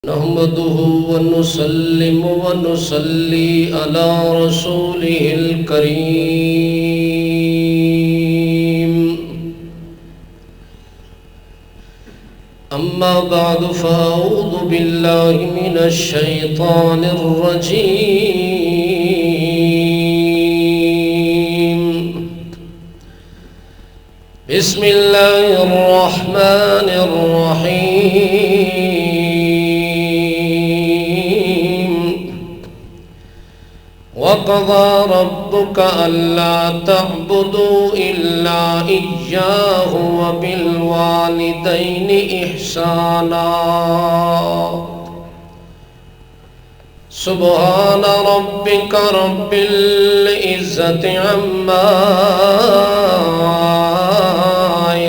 نحمده ونسلم ونصلي على رسوله الكريم أما بعد فأعوذ بالله من الشيطان الرجيم بسم الله الرحمن الرحيم وقضى ربك ألا تعبدوا إلا إياه وبالوالدين إحسانا سبحان ربك رب العزة عما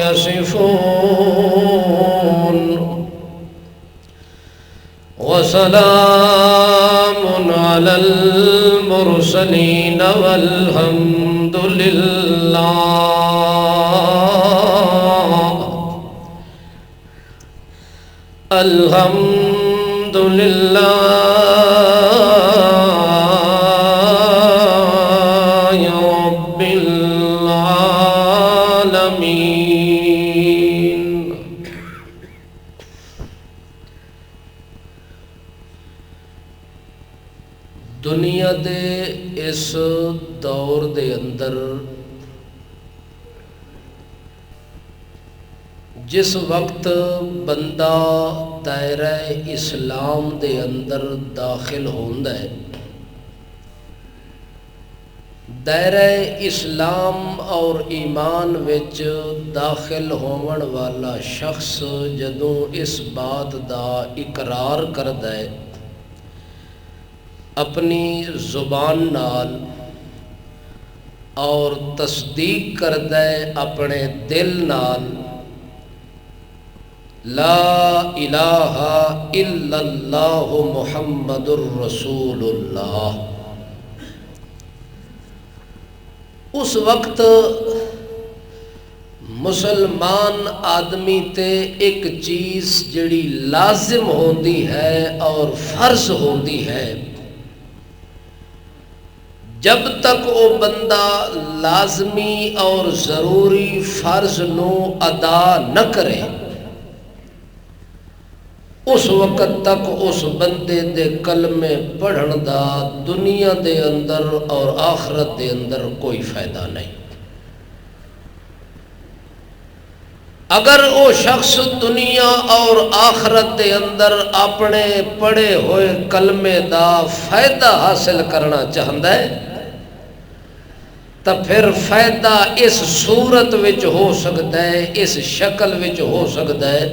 يصفون وسلام على المرسلين والحمد لله الحمد لله رب العالمين. دنیا دے اس دور دے اندر جس وقت بندہ دائرہ اسلام دے اندر داخل ہوندا ہے، دائرہ اسلام اور ایمان وچ داخل ہون والا شخص جدوں اس بات دا اقرار کردا ہے اپنی زبان نال اور تصدیق کردا ہے اپنے دل نال لا الہ الا اللہ محمد الرسول اللہ، اس وقت مسلمان آدمی تے ایک چیز جڑی لازم ہوندی ہے اور فرض ہوندی ہے، جب تک وہ بندہ لازمی اور ضروری فرض نو ادا نہ کرے اس وقت تک اس بندے دے کلمے پڑھن دا دنیا دے اندر اور آخرت دے اندر کوئی فائدہ نہیں۔ اگر وہ شخص دنیا اور آخرت دے اندر اپنے پڑھے ہوئے کلمے دا فائدہ حاصل کرنا چاہندا ہے تو پھر فائدہ اس صورت وچ ہو سکتا ہے، اس شکل وچ ہو سکتا ہے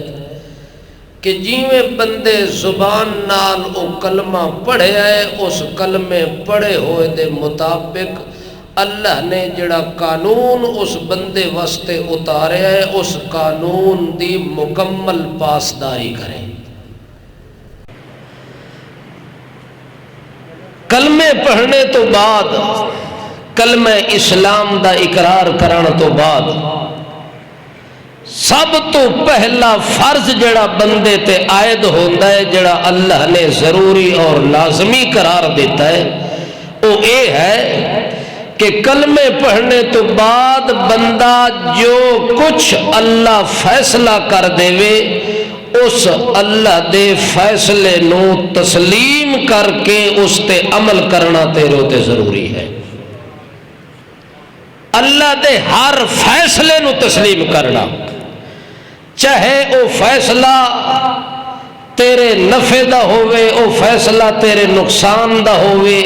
کہ جیویں بندے زبان نال او کلمہ پڑھیا ہے، اس کلمے پڑھے ہوئے دے مطابق اللہ نے جڑا قانون اس بندے واسطے اتاریا ہے اس قانون دی مکمل پاسداری کرے۔ کلمے پڑھنے تو بعد، کلمہ اسلام دا اقرار کرن تو بعد سب تو پہلا فرض جڑا بندے تے عائد ہوندا ہے، جڑا اللہ نے ضروری اور لازمی قرار دیتا ہے، وہ یہ ہے کہ کلمے پڑھنے تو بعد بندہ جو کچھ اللہ فیصلہ کر دے اس اللہ دے فیصلے نو تسلیم کر کے اس تے عمل کرنا تیرے تے ضروری ہے۔ اللہ دے ہر فیصلے نو تسلیم کرنا، چاہے او فیصلہ تیرے نفع دا ہوئے، او فیصلہ تیرے نقصان دا ہوئے،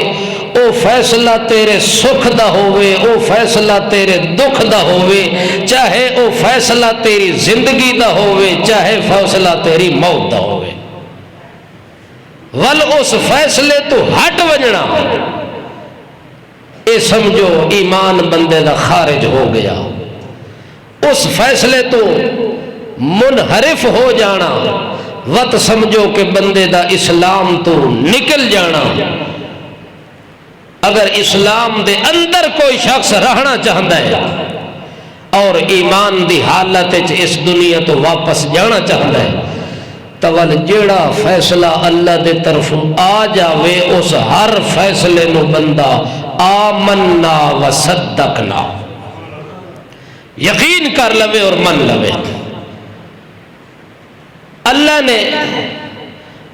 او فیصلہ تیرے سکھ دا ہوئے، او فیصلہ تیرے دکھ دا ہوئے، چاہے او فیصلہ تیری زندگی دا ہوئے، چاہے فیصلہ تیری موت دا ہوئے، ول اس فیصلے تو ہٹ وجنا اے سمجھو ایمان بندے دا خارج ہو گیا، اس فیصلے تو منحرف ہو جانا وقت سمجھو کہ بندے دا اسلام تو نکل جانا۔ اگر اسلام دے اندر کوئی شخص رہنا چاہتا ہے اور ایمان دی حالت اس دنیا تو واپس جانا چاہتا ہے تول جیڑا فیصلہ اللہ دے طرف آ جاوے اس ہر فیصلے نو بندہ آمنا و صدقنا یقین کر لوے اور من لوے۔ اللہ نے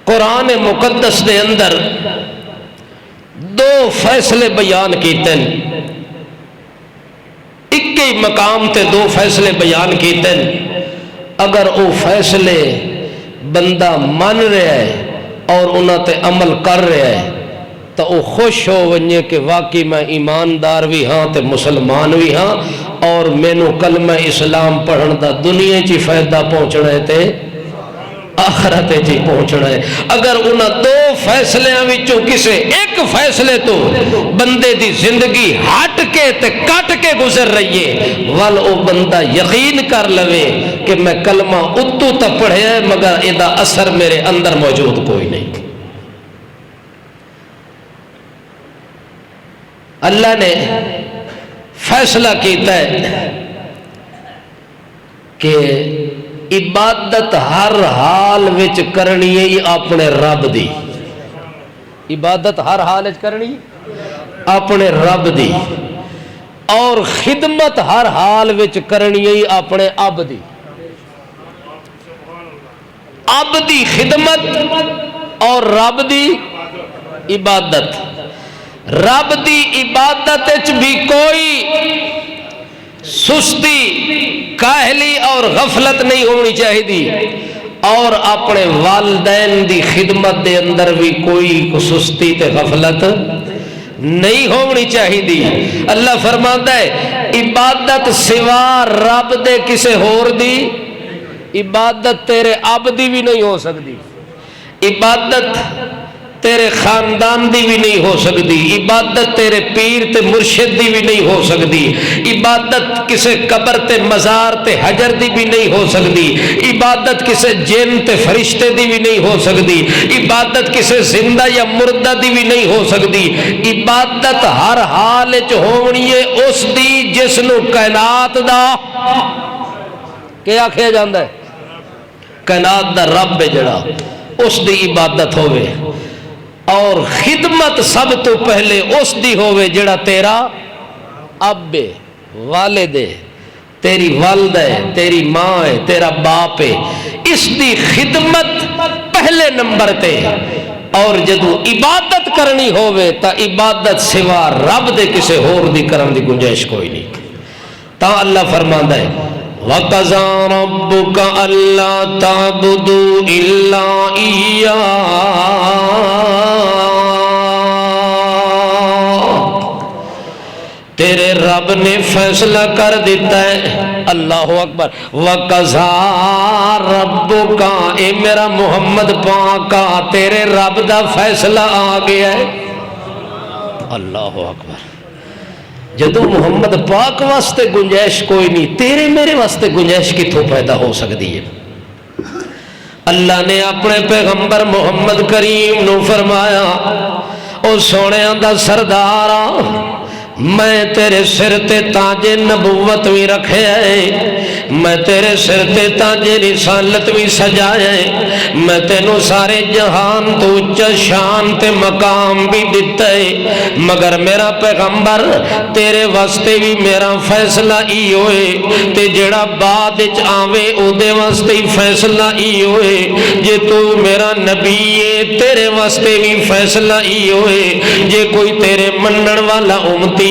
قرآن مقدس دے اندر دو فیصلے بیان کیتے ہیں، ایک ہی مقام تے دو فیصلے بیان کیتے ہیں۔ اگر وہ فیصلے بندہ مان رہا ہے اور انہاں تے عمل کر رہا ہے تو وہ خوش ہو ونجے کہ واقعی میں ایماندار بھی ہاں تے مسلمان بھی ہاں اور مینوں کلمہ اسلام پڑھن دا دنیا چی فائدہ پہنچنا ہے تے آخرت جی پہنچنا ہے۔ اگر انہاں دو فیصلیاں وچوں کسے ایک فیصلے تو بندے دی زندگی ہٹ کے تے کٹ کے گزر رہی ہے ول او بندہ یقین کر لوے کہ میں کلمہ اتو تا پڑھیا ہے مگر ادا اثر میرے اندر موجود کوئی نہیں۔ اللہ نے فیصلہ کیتا ہے کہ عبادت ہر حال وچ کرنی ہے اپنے رب دی، عبادت ہر حال وچ کرنی اپنے رب دی، اور خدمت ہر حال وچ کرنی ہے اپنے اب دی۔ اب دی خدمت اور رب دی عبادت۔ رب دی عبادت وچ بھی کوئی سستی کاہلی اور غفلت نہیں ہونی چاہیے اور اپنے والدین دی خدمت دے اندر بھی کوئی سستی تے غفلت نہیں ہونی چاہیے۔ اللہ فرماتا ہے عبادت سوا رب دے کسے ہور دی عبادت تیرے اب دی بھی نہیں ہو سکتی، عبادت تیرے خاندان دی بھی نہیں ہو سکتی، عبادت تیرے پیر تے مرشد دی بھی نہیں ہو سکتی، عبادت کسے قبر تے مزار تے حجر دی بھی نہیں ہو سکتی، عبادت کسے جن تے فرشتے دی بھی نہیں ہو سکتی، عبادت کسے زندہ یا مردہ دی بھی نہیں ہو سکتی۔ عبادت ہر حال وچ ہونی ہے اس دی جس نو کائنات دا کیا آکھیا جاندا ہے، کائنات دا رب ہے جڑا اس دی عبادت ہوئے، اور خدمت سب تو پہلے اس دی ہوئے جڑا تیرا اب ہے، والد ہے، تیری والد ہے، تیری ماں ہے، تیرا باپ ہے، اس دی خدمت پہلے نمبر تے۔ اور جدو عبادت کرنی ہوئے تا عبادت سوا رب دے کسے ہور دی کرن دی گنجائش کوئی نہیں۔ تا اللہ فرماندا ہے وَقَضَىٰ رَبُّكَ أَلَّا تَعْبُدُوا إِلَّا إِيَّاهُ۔ تیرے رب نے فیصلہ کر دیتا ہے، اللہ اکبر، وَقَضَىٰ رَبُّكَ، اے میرا محمد پاکا تیرے رب دا فیصلہ آ گیا ہے، اللہ اکبر۔ جدو محمد پاک واسطے گنجائش کوئی نہیں، تیرے میرے واسطے گنجائش کتوں پیدا ہو سکتی ہے؟ اللہ نے اپنے پیغمبر محمد کریم نو فرمایا او سونیاں دا سردارا میں تیرے سر تے تاج نبوت بھی رکھے ہے، میں تیرے سر تے تاج رسالت بھی سجائے ہے، میں تینوں سارے جہان تو اچا شان تے مقام بھی دیتا ہے، مگر میرا پیغمبر تیرے واسطے بھی میرا فیصلہ ای ہوئے تے جڑا بعد اچ آوے او دے واسطے ہی فیصلہ ای ہوئے، جے تو میرا نبی ہے تیرے واسطے بھی فیصلہ ای ہوئے، جے کوئی تیرے منن والا امتی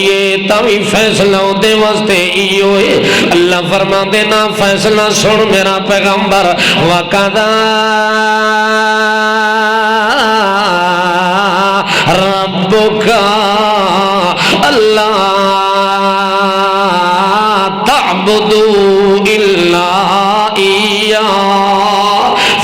تاوی فیصلہ دے واسطے ای ہوئے۔ اللہ فرما دینا فیصلہ سن میرا پیغمبر وَقَضَىٰ رَبُّكَ أَلَّا تَعْبُدُوا إِلَّا إِيَّاهُ۔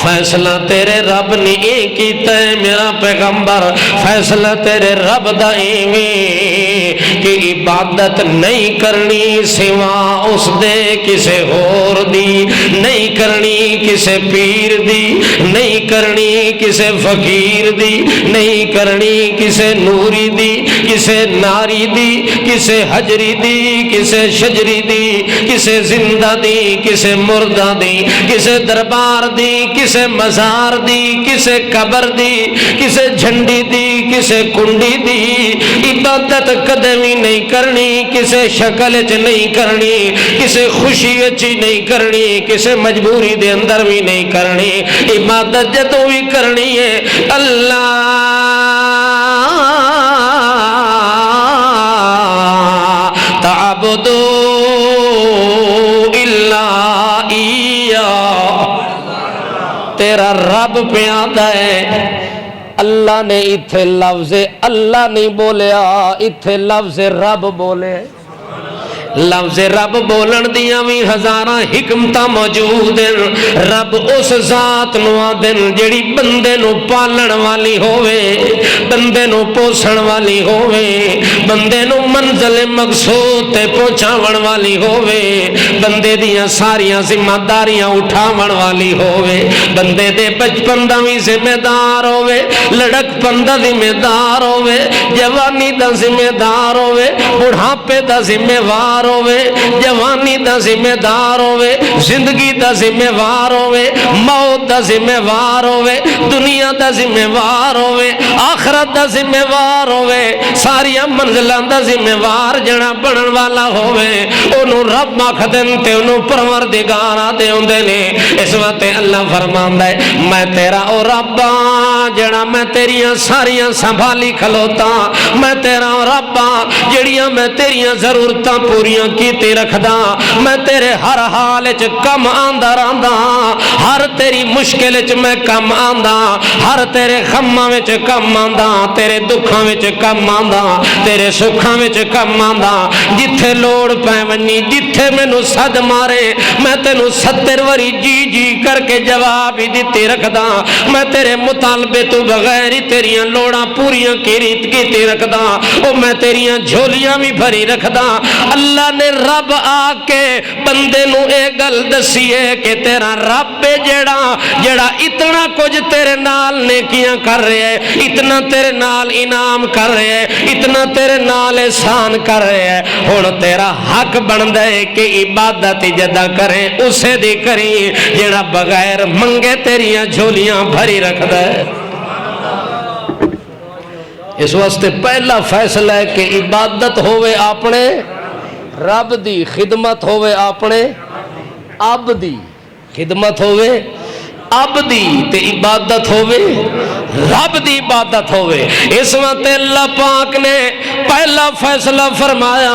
فیصلہ تیرے رب نے ایک کیتا ہے میرا پیغمبر، فیصلہ تیرے رب دا ایویں کہ عبادت نہیں کرنی سوا اس دے کسے ہور دی، نہیں کرنی کسے پیر دی، نہیں کرنی کسے فقیر دی، نہیں کرنی کسے نوری دی، کسے ناری دی، کسے حجری دی، کسے شجری دی، کسے زندہ دی، کسے مردہ دی، کسے دربار دی، کسے مزار دی کسے قبر دی کسے جھنڈی دی کسے کنڈی دی عبادت کدے بھی نہیں کرنی کسے شکل چ نہیں کرنی کسے خوشی چ نہیں کرنی کسے مجبوری دے اندر بھی نہیں کرنی عبادت جدوں بھی کرنی ہے اللہ تعبدوا الا ایاہ تیرا رب پیاندا ہے اللہ نے اتھے لفظ اللہ نہیں بولیا اتھے لفظ رب بولے لفظ رب بولن دیاں بھی ہزاراں حکمتاں موجود ہیں رب اس ذات نو آدن جڑی بندے نو پالن والی ہووے بندے نو پوسن والی ہووے بندے نو منزل مقصود تے پہنچاون والی ہووے بندے دیاں ساریاں ذمہ داریاں اٹھاون والی ہووے بندے دے بچپن دا بھی ذمہ دار ہووے لڑک پن دا ذمہ دار ہووے جوانی دا ذمہ دار ہووے بڑھاپے دا ذمہ وار ہووے جوانی دا ذمہ دار ہووے زندگی دا ذمہ وار ہووے موت دا ذمہ وار ہووے دنیا دا ذمہ وار ہووے آخرت دا ذمہ وار ہووے ساریاں منزلاں دا ذمہ وار جڑا بنن والا ہووے اونوں رب آکھدن تے اونوں پروردگار آندے ہوندے نے اس وقت اللہ فرماندا ہے میں تیرا او رب ہاں جڑا میں تیریاں ساریاں سنبھالی کھلوتا میں تیرا او رب ہاں جڑیاں میں تیریاں ضرورتاں پوری کیتے رکھدا میں تیرے ہر حال وچ کم آندا رہندا ہر تیری مشکل وچ میں کم آندا ہر تیرے غماں وچ کم آندا تیرے دکھاں وچ کم آندا تیرے سکھاں وچ کم آندا جتھے لوڑ پے ونی جتھے مینوں صد مارے میں تینوں 70 واری جی جی کر کے جواب ہی دتے رکھدا میں تیرے مطالبے تو بغیر ہی تیریاں لوڑاں پوریاں کیتے رکھدا او میں تیریاں جھولیاں بھی بھری رکھدا اللہ نے رب آ کے بندے نو اے گل دسیے کہ تیرا رب جڑا اتنا کچھ تیرے نال نیکیاں کر رہے ہے اتنا تیرے نال انعام کر رہے ہے اتنا تیرے نال احسان کر رہے ہے ہن تیرا حق بندا ہے کہ عبادت جدا کریں اسے دی کری جڑا بغیر منگے تیریاں جھولیاں بھری رکھدا ہے اس واسطے پہلا فیصلہ ہے کہ عبادت ہوئے اپنے رب دی خدمت ہوئے اپنے اب دی خدمت ہوئے اب دی تے عبادت ہوئے رب دی عبادت ہوئے اس وقت اللہ پاک نے پہلا فیصلہ فرمایا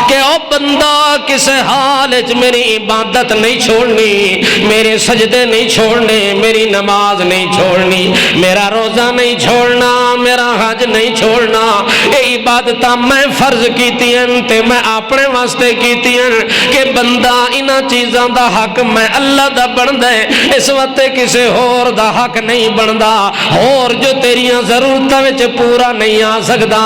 کہ او بندہ کسے حال وچ میری عبادت نہیں چھوڑنی میرے سجدے نہیں چھوڑنے میری نماز نہیں چھوڑنی میرا روزہ نہیں چھوڑنا میرا حج نہیں چھوڑنا اے عبادتاں میں فرض کیتی ہیں تے میں اپنے واسطے کیتی ہیں کہ بندہ انہاں چیزاں دا حق میں اللہ دا بندا ہے اس وقت کسے اور دا حق نہیں بندا اور جو تیریاں ضرورتاں وچ پورا نہیں آ سکدا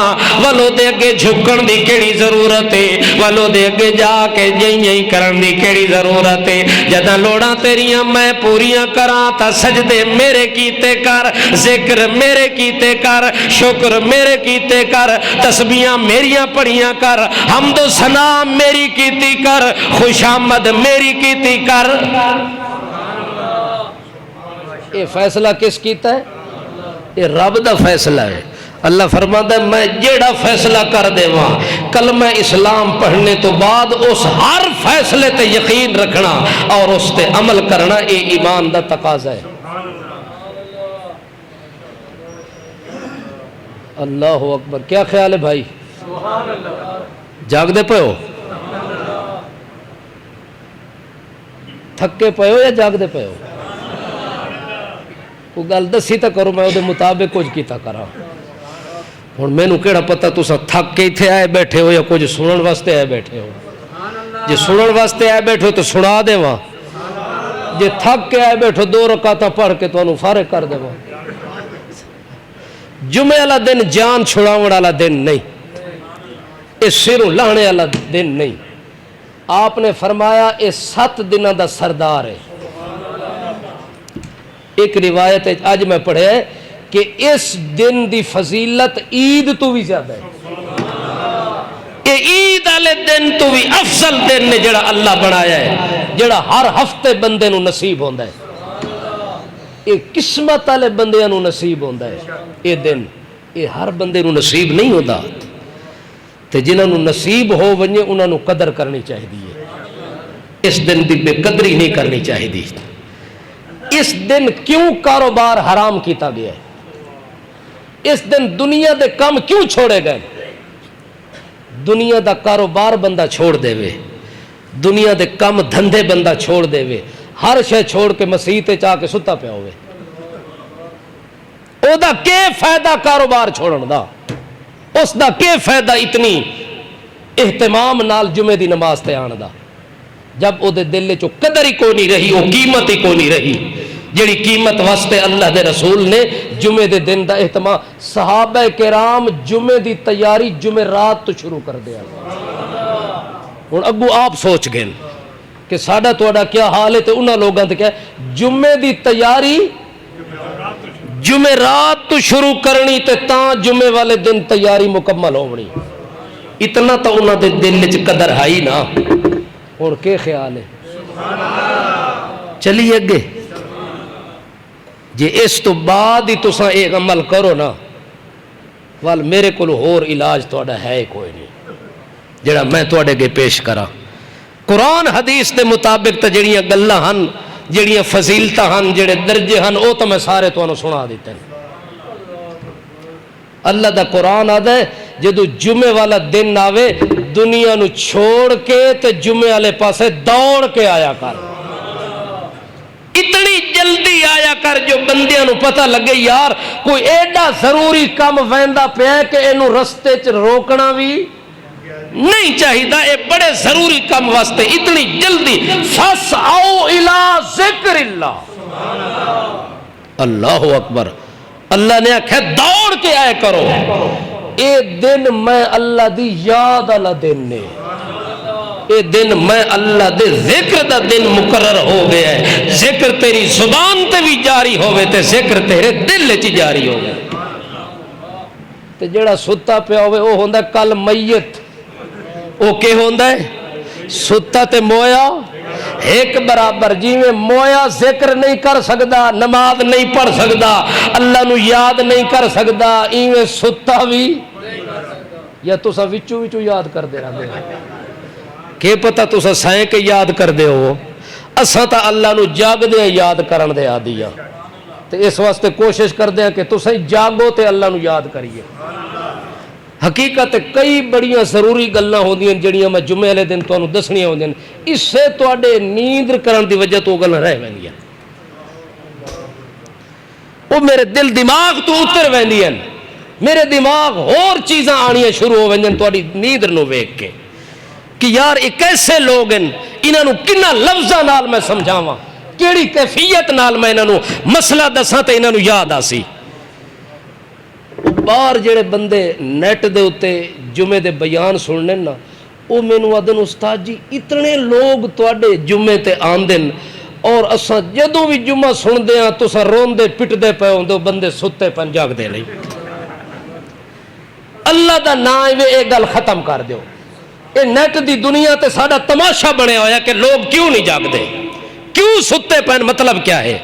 ولو دے اگے جھکن دی کیڑی ضرورت ہے ولو دے اگے جا کے جئی کرن دی کیڑی ضرورت ہے جداں لوڑاں تیریاں میں پوریاں کراں تا سجدے میرے کیتے کر ذکر میرے کیتے کر شکر میرے کیتے کر تسبیحاں میریاں پڑھیاں کر حمد و ثنا میری کیتی کر خوشامد میری کیتی کر یہ فیصلہ کس کیتا ہے یہ رب دا فیصلہ ہے اللہ فرماتا ہے میں جیڑا فیصلہ کر دے وہاں کلمہ اسلام پڑھنے تو بعد اس ہر فیصلے تے یقین رکھنا اور اس تے عمل کرنا یہ ایمان دا تقاضا ہے اللہ اکبر کیا خیال ہے بھائی جاگ دے پہ ہو تھکے پہ ہو یا جاگ دے پہ ہو کوئی گل دسی تا کرو میں دے مطابق کچھ کیتا کرا ہن مینوں کیڑا پتہ تساں تھک کے ایتھے آئے بیٹھے ہو یا کچھ سنن واسطے آئے بیٹھے ہو جے سنن واسطے آئے بیٹھے ہو تو سنا دیواں جے تھک کے آئے بیٹھو 2 رکعتاں پڑھ کے تانوں فارغ کر دیواں جمعے والا دن جان چھڑاون والا دن نہیں اس سروں لانے والا دن نہیں آپ نے فرمایا یہ 7 دنوں دا سردار ہے ایک روایت ہے آج میں پڑھے کہ اس دن دی فضیلت عید تو بھی زیادہ ہے یہ عید والے دن تو بھی افضل دن نے جڑا اللہ بنایا ہے جڑا ہر ہفتے بندے نو نصیب ہوندا ہے یہ قسمت والے بندیاں نو نصیب ہوتا ہے یہ دن، یہ ہر بندے نو نصیب نہیں ہوتا، تے جنہاں نو نصیب ہو ونجے انہاں نو قدر کرنی چاہیے، اس دن دی بے قدری نہیں کرنی چاہیے۔ اس دن کیوں کاروبار حرام کیتا گیا ہے؟ اس دن دنیا دے کام کیوں چھوڑے گئے؟ دنیا دا کاروبار بندہ چھوڑ دے وے، دنیا دے کام دھندے بندہ چھوڑ دے وے، ہر شے چھوڑ کے مسیح تے چاہ کے ستا پیا ہوئے، او دا کے فائدہ کاروبار چھوڑن دا؟ اس دا کے فائدہ اتنی اہتمام نال جمعے دی نماز تے آن دا، جب او دے دل چو قدر ہی کو نہیں رہی، او قیمت ہی کو نہیں رہی جیڑی قیمت واسطے اللہ دے رسول نے جمعے دے دن دا اہتمام۔ صحابہ کرام جمعے دی تیاری جمعے رات تو شروع کر دیا۔ ہن اگو آپ سوچ گئے کہ ساڈا تہاڈا کیا حال ہے، تے انہاں لوگاں تے کیا جمعے دی تیاری جمعے رات تو شروع کرنی تے تاں جمعے والے دن تیاری مکمل ہونی، اتنا تو انہاں دے دل وچ قدر ہے نا۔ اور کے خیال ہے؟ چلیے اگے جے اس تو بعد ہی تساں ایک عمل کرو نا، وال میرے کول ہور علاج تہاڈا ہے کوئی نہیں جڑا میں تہاڈے اگے پیش کراں۔ قرآن حدیث دے مطابق تے جڑیاں گلاں ہن، جڑیاں فضیلتاں ہن، جڑے درجے ہن، او تو میں سارے تانوں سنا دیتے ہیں۔ اللہ دا قرآن آدھا ہے جدو جمعے والا دن آوے دنیا نو چھوڑ کے تے جمعے والے پاسے دوڑ کے آیا کر، اتنی جلدی آیا کر جو بندیاں نو پتہ لگے یار کوئی ایڈا ضروری کام ویندا پیا ہے کہ اینو رستے چ روکنا بھی نہیں چاہیے، اے بڑے ضروری کام واسطے اتنی جلدی فَاسْعَوْا إِلَىٰ ذِكْرِ اللَّهِ۔ اللہ اکبر، اللہ نے آکھا دوڑ کے آئے کرو، اے دن میں اللہ دی یاد والا دن نے، اے دن میں اللہ دے ذکر دا دن مقرر ہو گیا ہے، ذکر تیری زبان تے بھی جاری ہوئے تے ذکر تیرے دل چ جاری ہوئے، تے جڑا ستا پیا ہوئے وہ ہوندہ کل میت، وہ کہ ہوندہ ہے ستا تے مویا ایک برابر، جی میں مویا ذکر نہیں کر سکدا، نماز نہیں پڑھ سکدا، اللہ نو یاد نہیں کر سکدا، ایویں ستا بھی یا تسا وچو وچو یاد کر دے رہا دے کہ پتہ تسا سائیں کے یاد کر دے ہو، اساں تا اللہ نو جاگ دے یاد کرن دے آدیا، تے اس واسطے کوشش کر دے کہ تسا جاگو تے اللہ نو یاد کریے۔ حقیقت کئی بڑیاں ضروری گلاں ہوندیاں جڑیاں میں جمعے والے دن تانوں دسنیاں ہوندیاں، اس سے تواڈے نیند کرن دی وجہ تو گلاں رہ ویندیاں، وہ میرے دل دماغ تو اتر ویندیاں، میرے دماغ اور چیزاں آنیاں شروع ہو ویندیاں تواڈی نیند نو ویکھ کے کہ یار یہ کیسے لوگ ہیں، انہاں نو کنا لفظاں نال میں سمجھاواں، کیڑی کیفیت نال میں انہاں نو مسئلہ دساں تے انہاں نو یاد آسی۔ باہر جڑے بندے نیٹ دے اتے جمعے دے بیان سننے نا، او مینوں آدن استاد جی اتنے لوگ تواڈے جمعے تے آندن اور اساں جدوں بھی جمعہ سن دے ہاں تساں روندے پٹدے پے ہوندے بندے ستے پن جاگ دے نہیں۔ اللہ دا نام اے گل ختم کر دیو، اے نیٹ دی دنیا تے ساڈا تماشا بنیا ہویا کہ لوگ کیوں نہیں جاگ دے، کیوں ستے پن، مطلب کیا ہے؟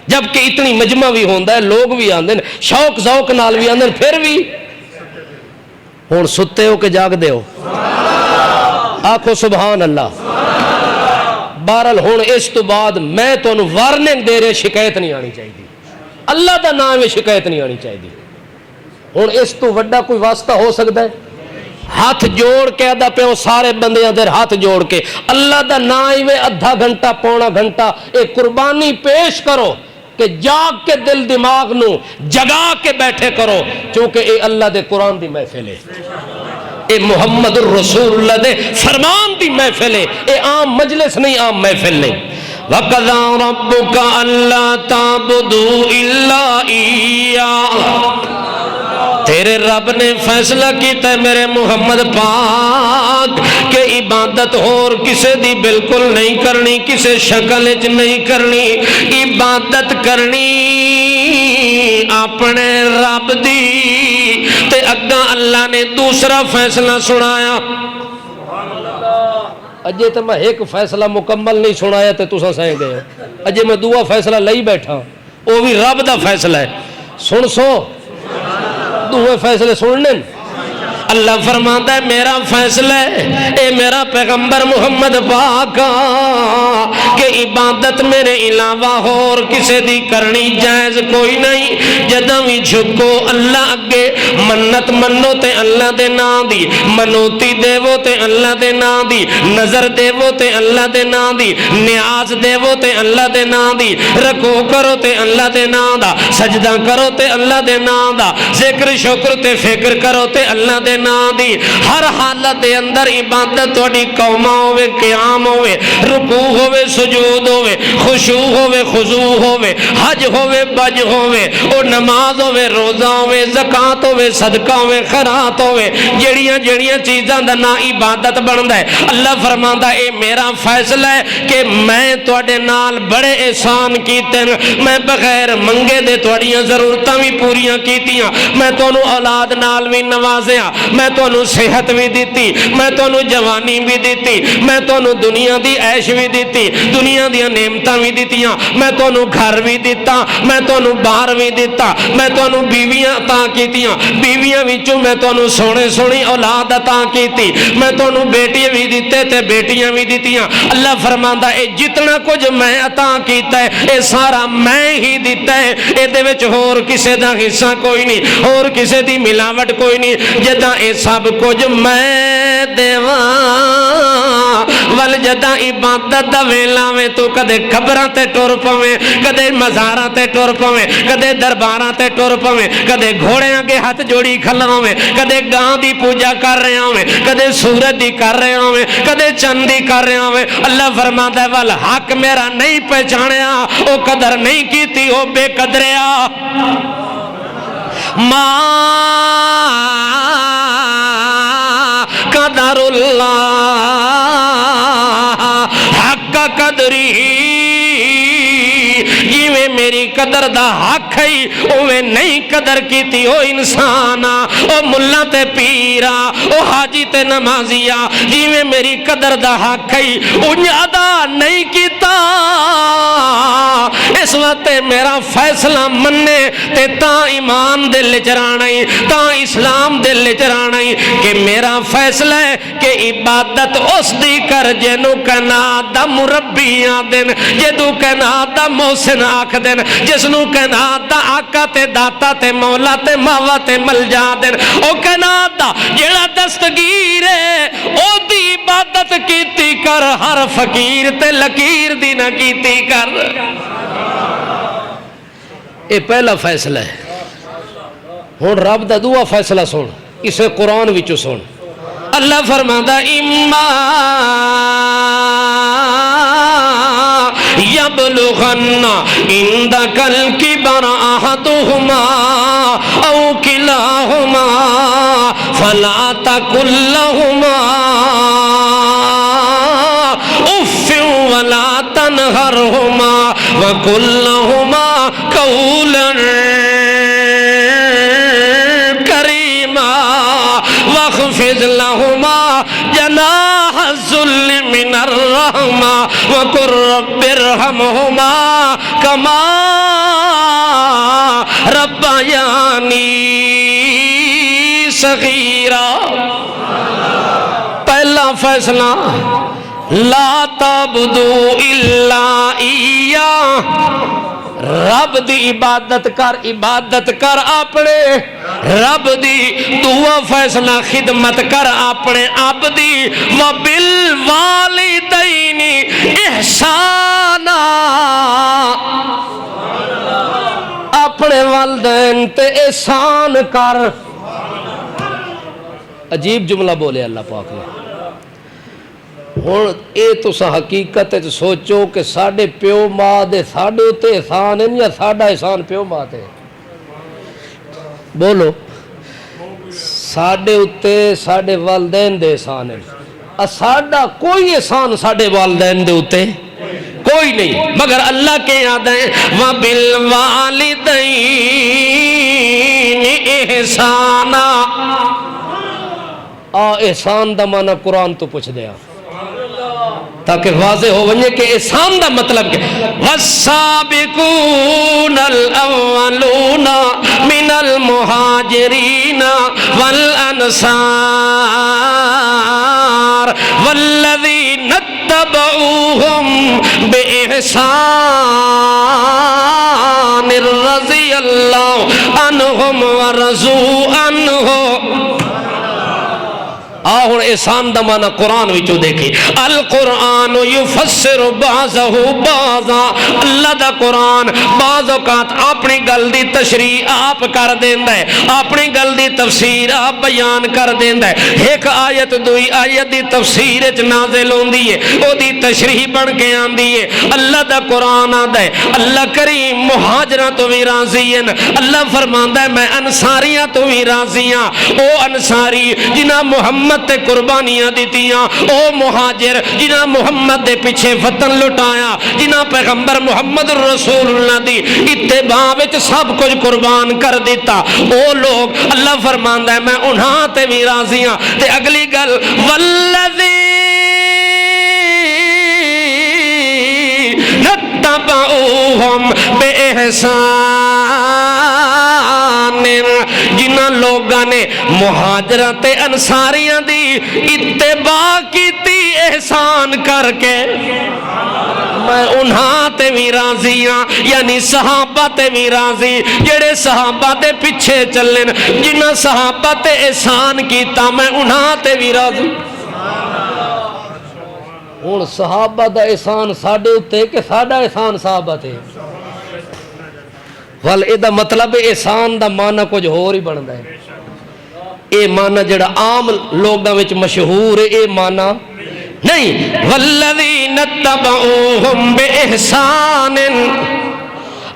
جبکہ اتنی مجمع بھی ہوندہ ہے، لوگ بھی آندے ہیں، شوق ذوق نال بھی آندے ہیں، پھر بھی ہون ستے ہو کہ جاگ دے ہو؟ آکھو سبحان اللہ۔ بہرحال ہون اس تو بعد میں تو انہوں وارننگ دے رہے، شکایت نہیں آنی چاہیے، اللہ دا نام میں شکایت نہیں آنی چاہیے۔ ہون اس تو وڈا کوئی واسطہ ہو سکتا ہے؟ ہاتھ جوڑ کے ادا پہ سارے بندے اندر ہاتھ جوڑ کے اللہ دا نام میں آدھا گھنٹہ پونا گھنٹہ ایک قربانی پیش کرو کہ جاگ کے دل دماغ نو جگا کے بیٹھے کرو، چونکہ اے اللہ دے قرآن دی محفل ہے، اے محمد الرسول اللہ دے فرمان دی محفل ہے، اے عام مجلس نہیں، عام محفل نہیں۔ وَقَضَىٰ رَبُّكَ أَلَّا تَعْبُدُوا إِلَّا إِيَّاهُ، تیرے رب نے فیصلہ کیتا ہے میرے محمد پاک کہ عبادت اور کسے دی بالکل نہیں کرنی، کسے شکل وچ نہیں کرنی، عبادت کرنی اپنے رب دی۔ تے اگاں اللہ نے دوسرا فیصلہ سنایا، اجے تے میں ایک فیصلہ مکمل نہیں سنایا تے تساں سہیں گئے، اجے میں دوسرا فیصلہ لئی بیٹھا وہ بھی رب دا فیصلہ ہے. سن سو دوے فیصلے سننے. اللہ فرماتا ہے میرا فیصلہ ہے اے میرا پیغمبر محمد پاک کہ عبادت میرے علاوہ اور کسے دی کرنی جائز کوئی نہیں. جدوں بھی جھکو اللہ اگے منت منو تے اللہ دے نام دی, منوتی دیو تے اللہ دے نام دی, نظر دیو تے اللہ دے نام دی, نیاز دیو تے اللہ دے نام دی, رکوع کرو تے اللہ دے نام دا, سجدہ کرو تے اللہ دے نام دا, ذکر شکر تے فکر کرو تے اللہ دے نام دی. ہر حالت دے اندر عبادت توڑی قومہ ہوئے, قیام ہوئے, رکوع ہوئے, سجود ہوئے, خشوع ہوئے, خضوع ہوئے, حج ہوئے, بج ہوئے, اور نماز ہوئے, روزہ ہوئے, زکاة ہوئے, صدقہ ہوئے, خیرات ہوئے, جڑیاں چیزاں دا نا عبادت بندا ہے. اللہ فرماندا اے میرا فیصلہ ہے کہ میں تواڈے نال بڑے احسان کیتے ہیں, میں بغیر منگے دے تواڈیاں ضرورتاں بھی پوریاں کیتیاں, میں تانوں اولاد نال بھی نوازیاں, میں تانوں صحت بھی دیتی, میں تانوں جوانی بھی دیتی, میں تانوں دنیا دی عیش بھی دیتی, دنیا دی نعمتاں بھی دیتیاں, میں تانوں گھر بھی دیتا, میں تانوں باہر بھی دیتا, میں تانوں بیویاں عطا کیتیاں, بیویاں وچوں میں تانوں سونی اولاد عطا کیتی, میں تانوں بیٹی بھی دیتے تے بیٹیاں بھی دیتیاں. اللہ فرماندا اے جتنا کچھ میں عطا کیتا ہے اے سارا میں ہی دیتا ہے, اے دے وچ ہور کسے دا حصہ کوئی نہیں, اور کسے دی ملاوٹ کوئی نہیں. جداں اے سب کچھ میں دیواں ول جداں عبادت دا ویلا میں تو کدے قبراں تے ٹر پویں, کدے مزاراں تے ٹر پویں, کدے درباراں تے ٹر پویں, کدے گھوڑے اگے ہاتھ جوڑی کھلنا میں, کدے گاں دی پوجا کر رہے ہویں, کدے سورج دی کر رہے ہویں, کدے چند دی کر رہے ہویں. اللہ فرماتا ہے ول حق میرا نہیں پہچانیا, او قدر نہیں کیتی, او بے قدریا. قدر اللہ حق قدری, جویں میری قدر دا حق ہے اویں نہیں قدر کیتی او انسانا, او ملا تے پیرا, او حاجی تے نمازیا, جویں میری قدر دا حق ہے اونج ادا نہیں کیتا. اس وقت میرا فیصلہ مننے تے تا ایمان دل وچ رانا ہی, تا اسلام دل وچ رانا ہی کہ میرا فیصلہ ہے کہ عبادت اس دی کر جنوں کائنات دا مربی آدن, جدوں کائنات دا محسن آکھ دن, جسنوں کائنات دا آقا تے داتا تے مولا تے ماوا تے ملجا دن. او کائنات دا جڑا دستگیر ہے او دی عبادت کیتی کر, ہر فقیر تے لکیر دی نہ کیتی کر. اے پہلا فیصلہ ہے. ہن رب دا دوسرا فیصلہ سن, اسے قرآن وچوں سن. اللہ فرماتا اما یبلغن عندک الکبر احدہما او کلاہما فلا تقل لہما اف ولا تنہرہما وقل لہما قولا کریما واخفض لہما جناح الذل من الرحمہ وقل رب ارحمہما کما ربیانی صغیرا. پہلا فیصلہ لا تعبدوا الا ایاہ, رب دی عبادت کر اپنے رب دی. دعا فیصلہ خدمت کر اپنے اب دی. وبالوالدین احسانا, اپنے والدین تے احسان کر. عجیب جملہ بولے اللہ پاک نے. ہوں یہ تسا حقیقت سوچو کہ ساڈے پیو ماں دے ساڈے اتے احسان ہے یا ساڈا احسان پیو ماں تے؟ بولو. ساڈے اتے ساڈے والدین دے احسان ہے, ساڈا کوئی احسان ساڈے والدین دے اتے کوئی نہیں, مگر اللہ کے یاد ہے وَبِالْوَالِدَيْنِ احسانا. احسان دا معنی قرآن تو پوچھ دیا. تاکہ واضح ہو ونجے کہ احسان دا مطلب کہ والسابقون الاولون من المہاجرین والانصار والذین اتبعوهم بإحسان رضی اللہ عنہم ورضوا عنہ. اور احسان دا معنی قرآن وچوں دیکھی القرآن یفسر بعضہ بعضا. اللہ دا قرآن بعض اوقات اپنی گل دی تشریح آپ کر دیندا ہے اپنی گل دی تفسیر آپ بیان کر دیندا ہے. ایک آیت دوئی آیت دی تفسیر وچ نازل ہوندی ہے او دی تشریح بن کے آندی ہے. اللہ دا قرآن آندا ہے اللہ کریم مہاجراں تو بھی راضی ہیں. اللہ فرماندا ہے میں انصاریاں تو بھی راضی ہاں. او انصاری جنہاں محمد تے قربانیاں دیتیاں, او مہاجر جنہاں محمد دے پیچھے وطن لٹایا, جنہاں پیغمبر محمد رسول اللہ دی اتباع وچ سب کچھ قربان کر دیتا, او لوگ اللہ فرماندا ہے میں انہاں تے بھی راضی ہاں. تے اگلی گل والذین اتبعوہم بإحسان, جنہاں لوگاں نے مہاجرہ تے انصاریاں دی اتباع کیتی احسان کر کے میں انہاں تے بھی راضی ہاں. یعنی صحابہ تے بھی راضی جڑے صحابہ دے پیچھے چلن, جنہاں صحابہ تے احسان کیتا میں انہاں تے بھی راضی. ہن صحابہ دا احسان ساڈے اُتے کہ ساڈا احسان صحابہ تے ول اے دا مطلب احسان دا معنی کچھ ہور ہی بندا ہے. اے معنی جڑا عام لوگاں وچ مشہور ہے اے معنی نہیں. والذین اتبعوہم بإحسان,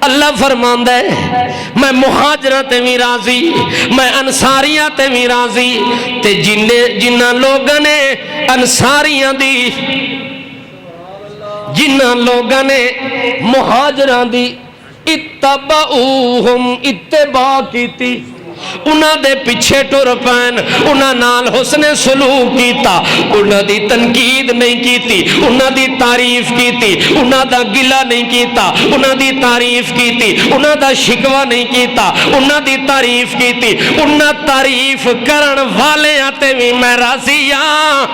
اللہ فرماندا ہے میں مہاجراں تے بھی راضی میں انصاریاں تے بھی راضی. تے جنہاں لوگاں نے انصاریاں دی جنہاں لوگاں نے مہاجراں دی اتبعوہم اتباع کیتی, انہاں دے پیچھے ٹر پین, انہاں نال حسن سلوک کیتا, انہاں دی تنقید نہیں کیتی, انہاں دی تعریف کیتی, انہاں دا گلہ نہیں کیتا, انہاں دی تعریف کیتی, انہاں دا شکوہ نہیں کیتا, انہاں دی تعریف کیتی, انہاں تعریف کرن والے آتے بھی میں راضی ہاں.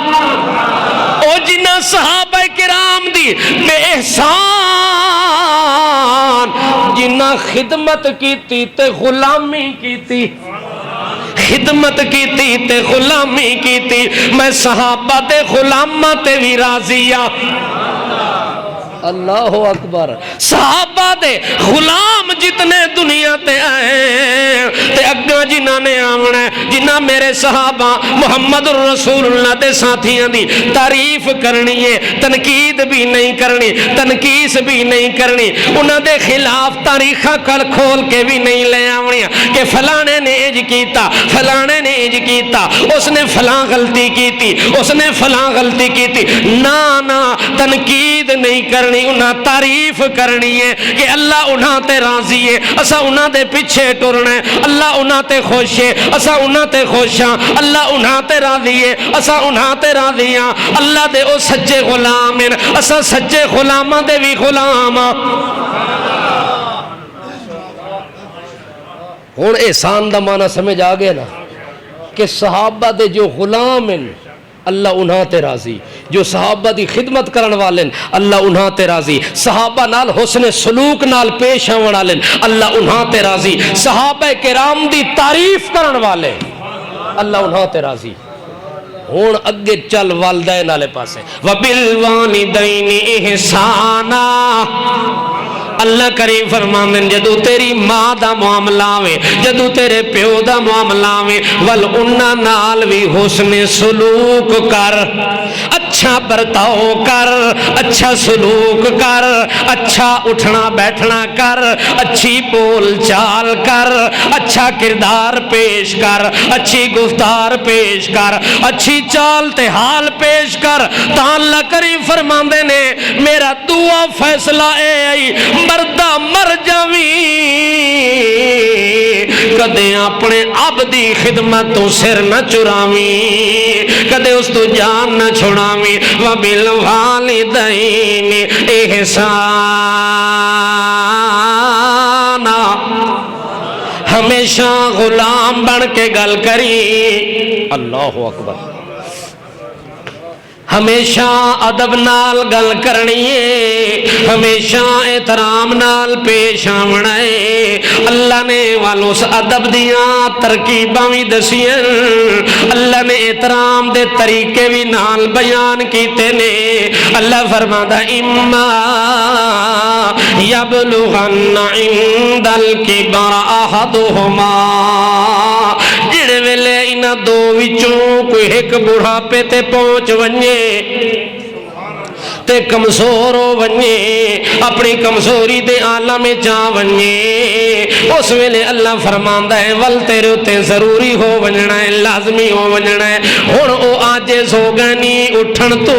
او جنہ صحابہ کرام دی بے احسان جنہ خدمت کیتی تے غلامی کیتی, خدمت کیتی تے غلامی کیتی, میں صحابہ تے غلامہ تے بھی راضی ہاں. اللہ اکبر. صحابہ دے غلام جتنے دنیا تے آئے تے اگاں جنہاں نے آونا جنہاں میرے صحابہ محمد رسول اللہ دے ساتھیاں دی تعریف کرنی ہے, تنقید بھی نہیں کرنی, تنقیس بھی نہیں کرنی, انہاں دے خلاف تاریخہ کھول کے بھی نہیں لے آونی کہ فلانے نے اج کیتا فلانے نے اج کیتا, اس نے فلاں غلطی کیتی اس نے فلاں غلطی کیتی. نا نا, تنقید نہیں کرنی, انہاں تعریف کرنی ہے کہ اللہ انہاں تے راضی ہے, اسا انہاں دے پیچھے ٹرنا ہے, اللہ انہاں تے خوش ہے, اسا انہاں تے خوش ہاں, اللہ انہاں تے راضی ہے, اسا انہاں تے راضی ہاں. اللہ دے او سچے غلام ہیں, اسا سچے غلاماں دے بھی غلام ہاں. ہن احسان دا معنی سمجھ آ گیا نا کہ صحابہ دے جو غلام ہیں اللہ انہاں تے راضی, جو صحابہ دی خدمت کرن والے اللہ انہاں تے راضی, صحابہ نال حسن سلوک نال پیش آون والے اللہ انہاں تے راضی, صحابہ کرام دی تعریف کرن والے اللہ انہاں تے راضی. ہون اگے چل والدین والے پاسے وبالوالدین احسانا. اللہ کریم فرماندے جدو تیری ماں دا معاملہ ہوئے, جدو تیرے پیو دا معاملہ ہوئے, ول انہاں نال بھی حسن سلوک کر, اچھا برتاؤ کر, اچھا سلوک کر, اچھا اٹھنا بیٹھنا کر, اچھی بول چال کر, اچھا کردار پیش کر, اچھی گفتار پیش کر, اچھی چال تے حال پیش کر. تا اللہ کریم فرماندے نے میرا دعا فیصلہ اے آئی مردہ مر جاویں کدے اپنے اب دی خدمت تو سر نہ چراویں کدے اس تو جان نہ چھڑاویں وبالوالدین احسانا ہمیشہ غلام بن کے گل کری اللہ اکبر ہمیشہ ادب نال گل کرنی ہے ہمیشہ احترام نال پیش آونا ہے اللہ نے والوں سے ادب دیاں ترکیباں بھی دسیاں اللہ نے احترام دے طریقے بھی نال بیان کیتے نے اللہ فرماتا اما یبلغن عند الکبر احدہما جڑے ویلے انہاں دو وچوں کوئی ایک بڑھاپے تے پہنچ ونجے تے کمزور ہو ونجے اپنی کمزوری دے عالم جا ونجے اس ویلے اللہ فرماندا ہے ول تیرے تے ضروری ہو ونجنا ہے لازمی ہو ونجنا ہے ہن او عاجز ہو گئے نہیں اٹھن تو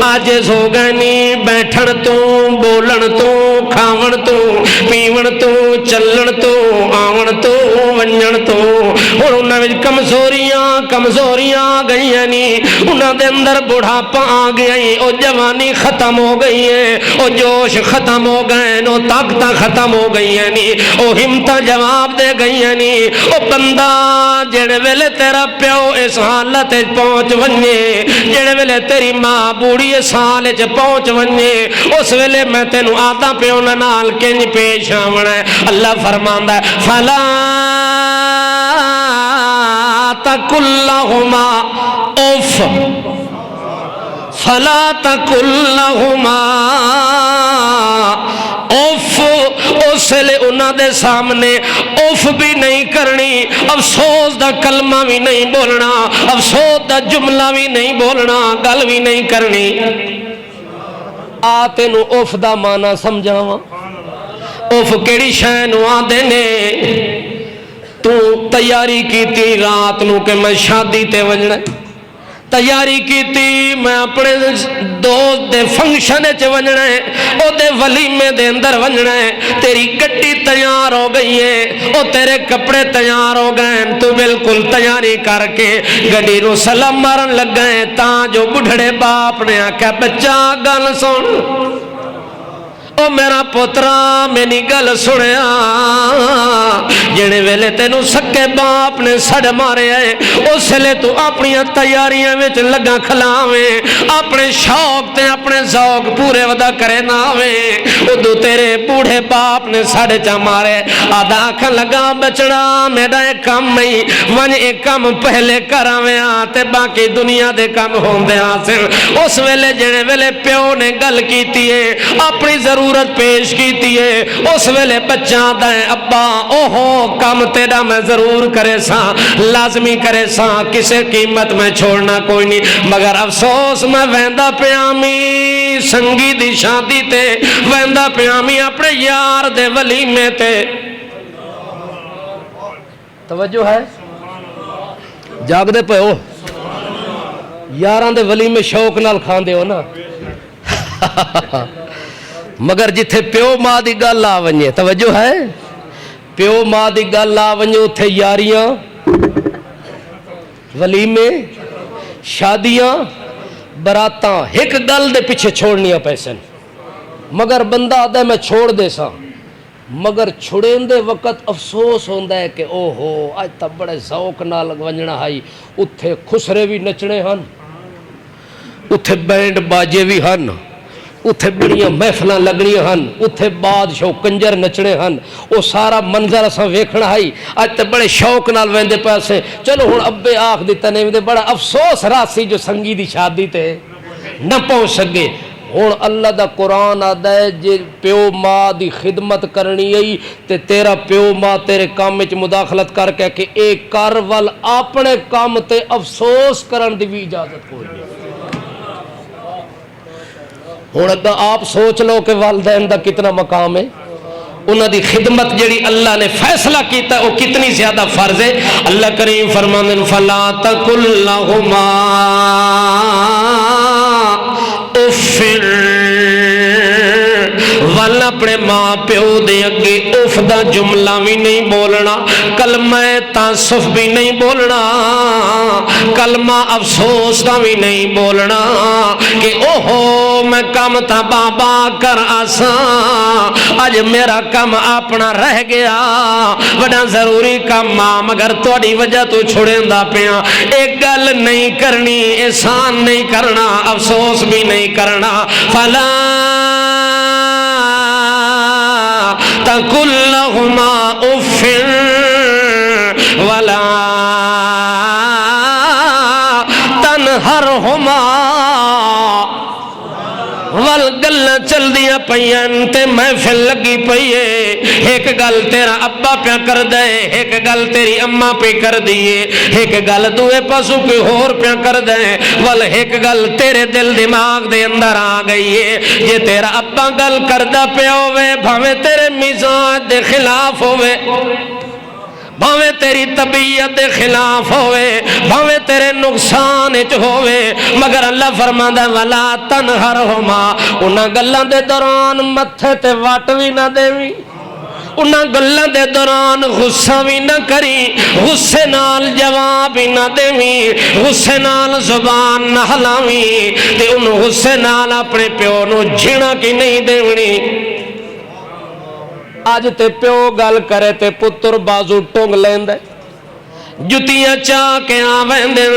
عاجز ہو گئے نہیں بیٹھن تو بولن تو کھاون تو پیون تو چلن تو آون تو ونجن تو ہن انہاں وچ کمزوریاں گئیاں نہیں انہاں دے اندر بڑھاپا آ گیا او جوانی ختم ہو گئی ہے او جوش ختم ہو گئے او طاقتاں ختم ہو گئی ہیں نہیں او ہمتاں جواب دے گئی ہیں نہیں او بندہ جڑے ویلے تیرا پیو اس حالت پہنچ ونجے جڑے ویلے تیری ماں بوڑھی اس حالت پہنچ ونجے اس ویلے میں تینوں آتا پیو نال کنج پیش آونا ہے اللہ فرماندا ہے فلا تقل لهما اف فلا تقل لهما اف اس لئے انہاں دے سامنے اف بھی نہیں کرنی افسوس دا کلمہ بھی نہیں بولنا افسوس دا جملہ بھی نہیں بولنا گل بھی نہیں کرنی آتے نو اف دا مانا سمجھاواں اف کیڑی شے نو آندے نے تو تیاری کیتی رات نو کہ میں شادی تے ونجنا تیاری کیتی میں اپنے دوست دے فنکشن وچ ونجنا ہے او دے ولیمے دے اندر ونجنا ہے تیری گڈی تیار ہو گئی ہے او تیرے کپڑے تیار ہو گئے تو بالکل تیاری کر کے گڈی نو سلام مارن لگ گئے تاں جو بڑھڑے باپ نے آکھیا بچہ گل سن او میرا پوترا میری گل سنیا جڑے ویلے تینوں سکے باپ نے سڑ مارے ہے اس لئے تو اپنی تیاریاں وچ لگا کھلاویں اپنے شوق تے اپنے ذوق پورے ودا کرے ناویں ادو تیرے بوڑھے باپ نے سڑ چا مارے آدھا آکھن لگا بچڑا میرا ایک کام نہیں ون ایک کام پہلے کراویں آتے باقی دنیا دے کام ہوندے حاصل اس ویلے جڑے ویلے پیو نے گل کیتی ہے اپنی ضرورت پیش کیتی ہے اس ویلے بچہ دائیں ابا اوہو کام تیرا میں ضرور کرے سا لازمی کرے سا کسے قیمت میں چھوڑنا کوئی نہیں مگر افسوس میں ویندہ پیامی سنگی دی شادی تے ویندہ پیامی اپنے یار دے ولیمے تے توجہ ہے جاگ دے پہ ہو یاران دے ولیمے شوق نال کھان دے ہو نا مگر جتھے پیو ماں دی گل آ ونجے توجہ ہے پیو ماں دی گل آ ونجے اتھے یاریاں ولیمے شادیاں براتاں ایک گل دے پیچھے چھوڑنیاں پیسن مگر بندہ آدھا میں چھوڑ دے سا مگر چھڑین دے وقت افسوس ہوندہ ہے کہ اوہو آج تب بڑے ذوق نال ونجنا ہائی اتھے خسرے بھی نچنے ہن اتھے بینڈ باجے بھی ہن اتھے بڑیاں محفلاں لگنیاں ہن اتھے بادشاہ کنجر نچنے ہن او سارا منظر اساں ویکھنا ہے اج تے بڑے شوق نال ویندے پیسے چلو ہن ابے آکھ دتا نہیں دے بڑا افسوس راسی جو سنگی دی شادی تے نہ پہنچ سکے ہن اللہ دا قرآن آدا ہے جے پیو ماں دی خدمت کرنی ہے تے تیرا پیو ماں تیرے کام وچ مداخلت کر کے کہ اے کر ول اپنے کام تے افسوس کرن دی بھی اجازت کوئی نہیں ہوں اگا آپ سوچ لو کہ والدین دا کتنا مقام ہے انہاں دی خدمت جڑی اللہ نے فیصلہ کیتا ہے وہ کتنی زیادہ فرض ہے اللہ کریم فرماندے فلا تقل لهما اف ول اپنے ماں پیو دے اگے اف کفر دا جملہ بھی نہیں بولنا، کلمہ تعصب بھی نہیں بولنا، کلمہ افسوس دا بھی نہیں بولنا کہ اوہو میں کم تا بابا کر آساں، اج میرا کم اپنا رہ گیا، بڑا ضروری کم آ مگر تھوڑی وجہ تو چھڑیں دا پیاں، ایک گل نہیں کرنی، احسان نہیں کرنا، افسوس بھی نہیں کرنا، فلا تقل لهما اف ولا تنہرهما، والگلہ چل دیا پئیاں تے محفل لگی پئیے، ایک گل تیرا ابا پیا کر دے، ایک گل تیری اماں پہ کر دیے، ایک گل دوے پاسو کوئی ہور پیا کر دے، ول ایک گل تیرے دل دماغ دے اندر آ گئی ہے، جے تیرا ابا گل کردہ پیا ہوئے بھاویں تیرے مزاج دے خلاف ہوئے، بھاویں تیری طبیعت دے خلاف ہوئے، بھاویں تیرے نقصان اچ ہوئے، مگر اللہ فرماندا ولا تنہرہما، انہاں گلاں دے دوران متھے تے وٹ بھی نہ دیویں، انہاں گلاں دے دوران غصہ بھی نہ کری، غصے نال جواب بھی نہ دیویں، غصے نال زبان نہ ہلاویں، تے ان غصے نال اپنے پیو نو جھیڑا کی نہیں دیونی۔ آج تے پیو گل کرے تے پتر بازو ٹونگ لیندے، جتیاں چاہ کے آویں دن،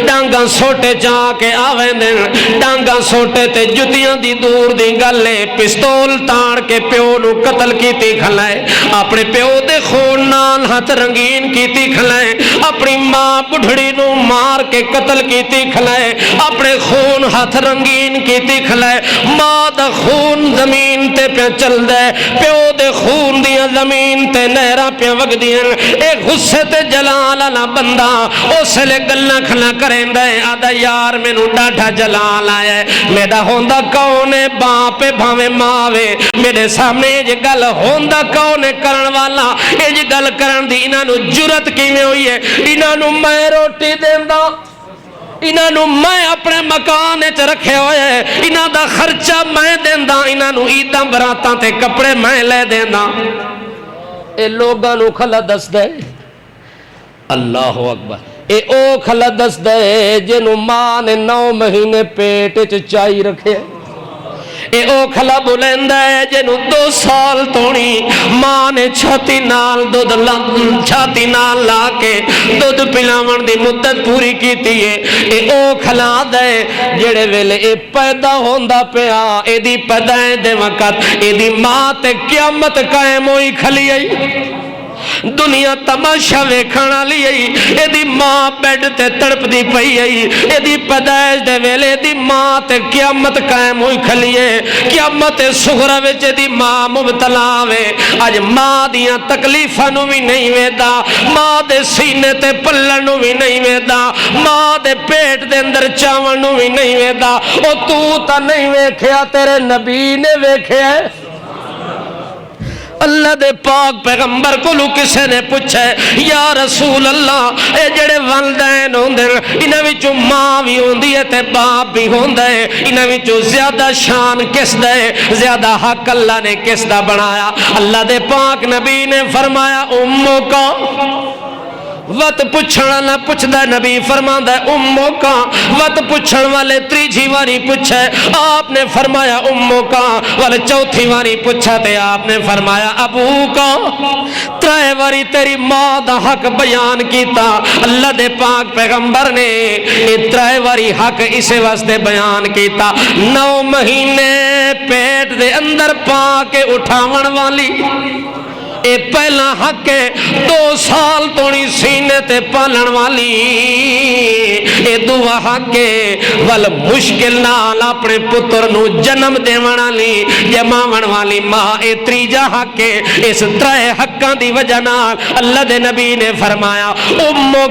ڈانگاں سوٹے چاہ کے آویں دن، ڈانگاں سوٹے تے جتیاں دی دور دی گلے، پستول تاڑ کے پیو نو قتل کیتی کھلائے، اپنے پیو دے خون نال ہاتھ رنگین کیتی کھلائے، اپنی ماں بڑھڑی نو مار کے قتل کیتی کھلائے، اپنے خون ہاتھ رنگین کیتی کھلائے، ماں دا خون زمین تے پہ چل دے، پیو دے خون دیا زمین تے نہرہ پہ وگ دیا، ایک غصے تے جلال والا بندہ اس لے گلاں کھلا کریں دے، آدھا یار میں نو ڈاٹھا جلال آیا ہے، میرا ہوندہ کونے باپ بھاوے ماوے، میرے سامنے یہ گل ہوندہ کونے کرن والا، یہ گل کرن دی انہاں نو جرت کیویں ہوئی ہے، انہاں نو میں روٹی دیندہ، انہاں نو میں اپنے مکان چ رکھے ہوئے، انہاں دا خرچہ میں دیندہ، انہاں نو عیداں براتاں تے کپڑے میں لے دیندہ، اے لوگاں نو کھلا دس دے، اللہ اکبر، اے او کھلا دس دے جنو ماں نے 9 مہینے پیٹ چائی رکھے، اے او کھلا بلند ہے جنو 2 سال تونی ماں نے چھاتی نال لا کے دودھ پلاون دی مدت پوری کیتی ہے، اے او کھلا دے جڑے ویلے اے پیدا ہوندا پیا، اے دی پیدائش دے وقت اے دی ماں تے قیامت قائم ہوئی کھلی آئی، دنیا تماشا ویکھن والی آئی، اے دی ماں بیڈ تے تڑپ دی پئی آئی، اے دی پیدائش دے ویلے دی ماں تے قیامت قائم ہوئی کھلی ہے، قیامت صغرا وچ دی ماں مبتلا وے، اج ماں دیاں تکلیفاں نو وی نہیں ویدا، ماں دے سینے تے پلن نو وی نہیں ویدا، ماں دے پیٹ دے اندر چاون نو وی نہیں ویدا، او تو تا نہیں ویکھیا تیرے نبی نے ویکھیا ہے۔ اللہ دے پاک پیغمبر کو کسے نے پوچھا ہے یا رسول اللہ اے جڑے والدین ہوندے انہاں وچوں ماں بھی ہوندی ہے تے باپ بھی ہوندا ہے، انہاں وچوں زیادہ شان کس دا ہے، زیادہ حق اللہ نے کس دا بنایا؟ اللہ دے پاک نبی نے فرمایا اموں کا، وت پوچھنا نہ پوچھدا نبی فرماندا ہے اموں کا، وت پوچھن والے تیجی واری پوچھے آپ نے فرمایا اموں کا، والے چوتھی واری پوچھا تے آپ نے فرمایا ابو کا، 3 واری تیری ماں دا حق بیان کیتا اللہ دے پاک پیغمبر نے، 3 واری حق اسے واسطے بیان کیتا، 9 مہینے پیٹ دے اندر پا کے اٹھاون والی اے پہلا حق ہے، 2 سال تونی سینے تے پالن والی اے دوا حق ہے، ول مشکل نال اپنے پتر نو جنم دیون والی جماون والی ماں اے تیجا حق ہے۔ اس 3 حقاں دی وجہ نال اللہ دے نبی نے فرمایا امو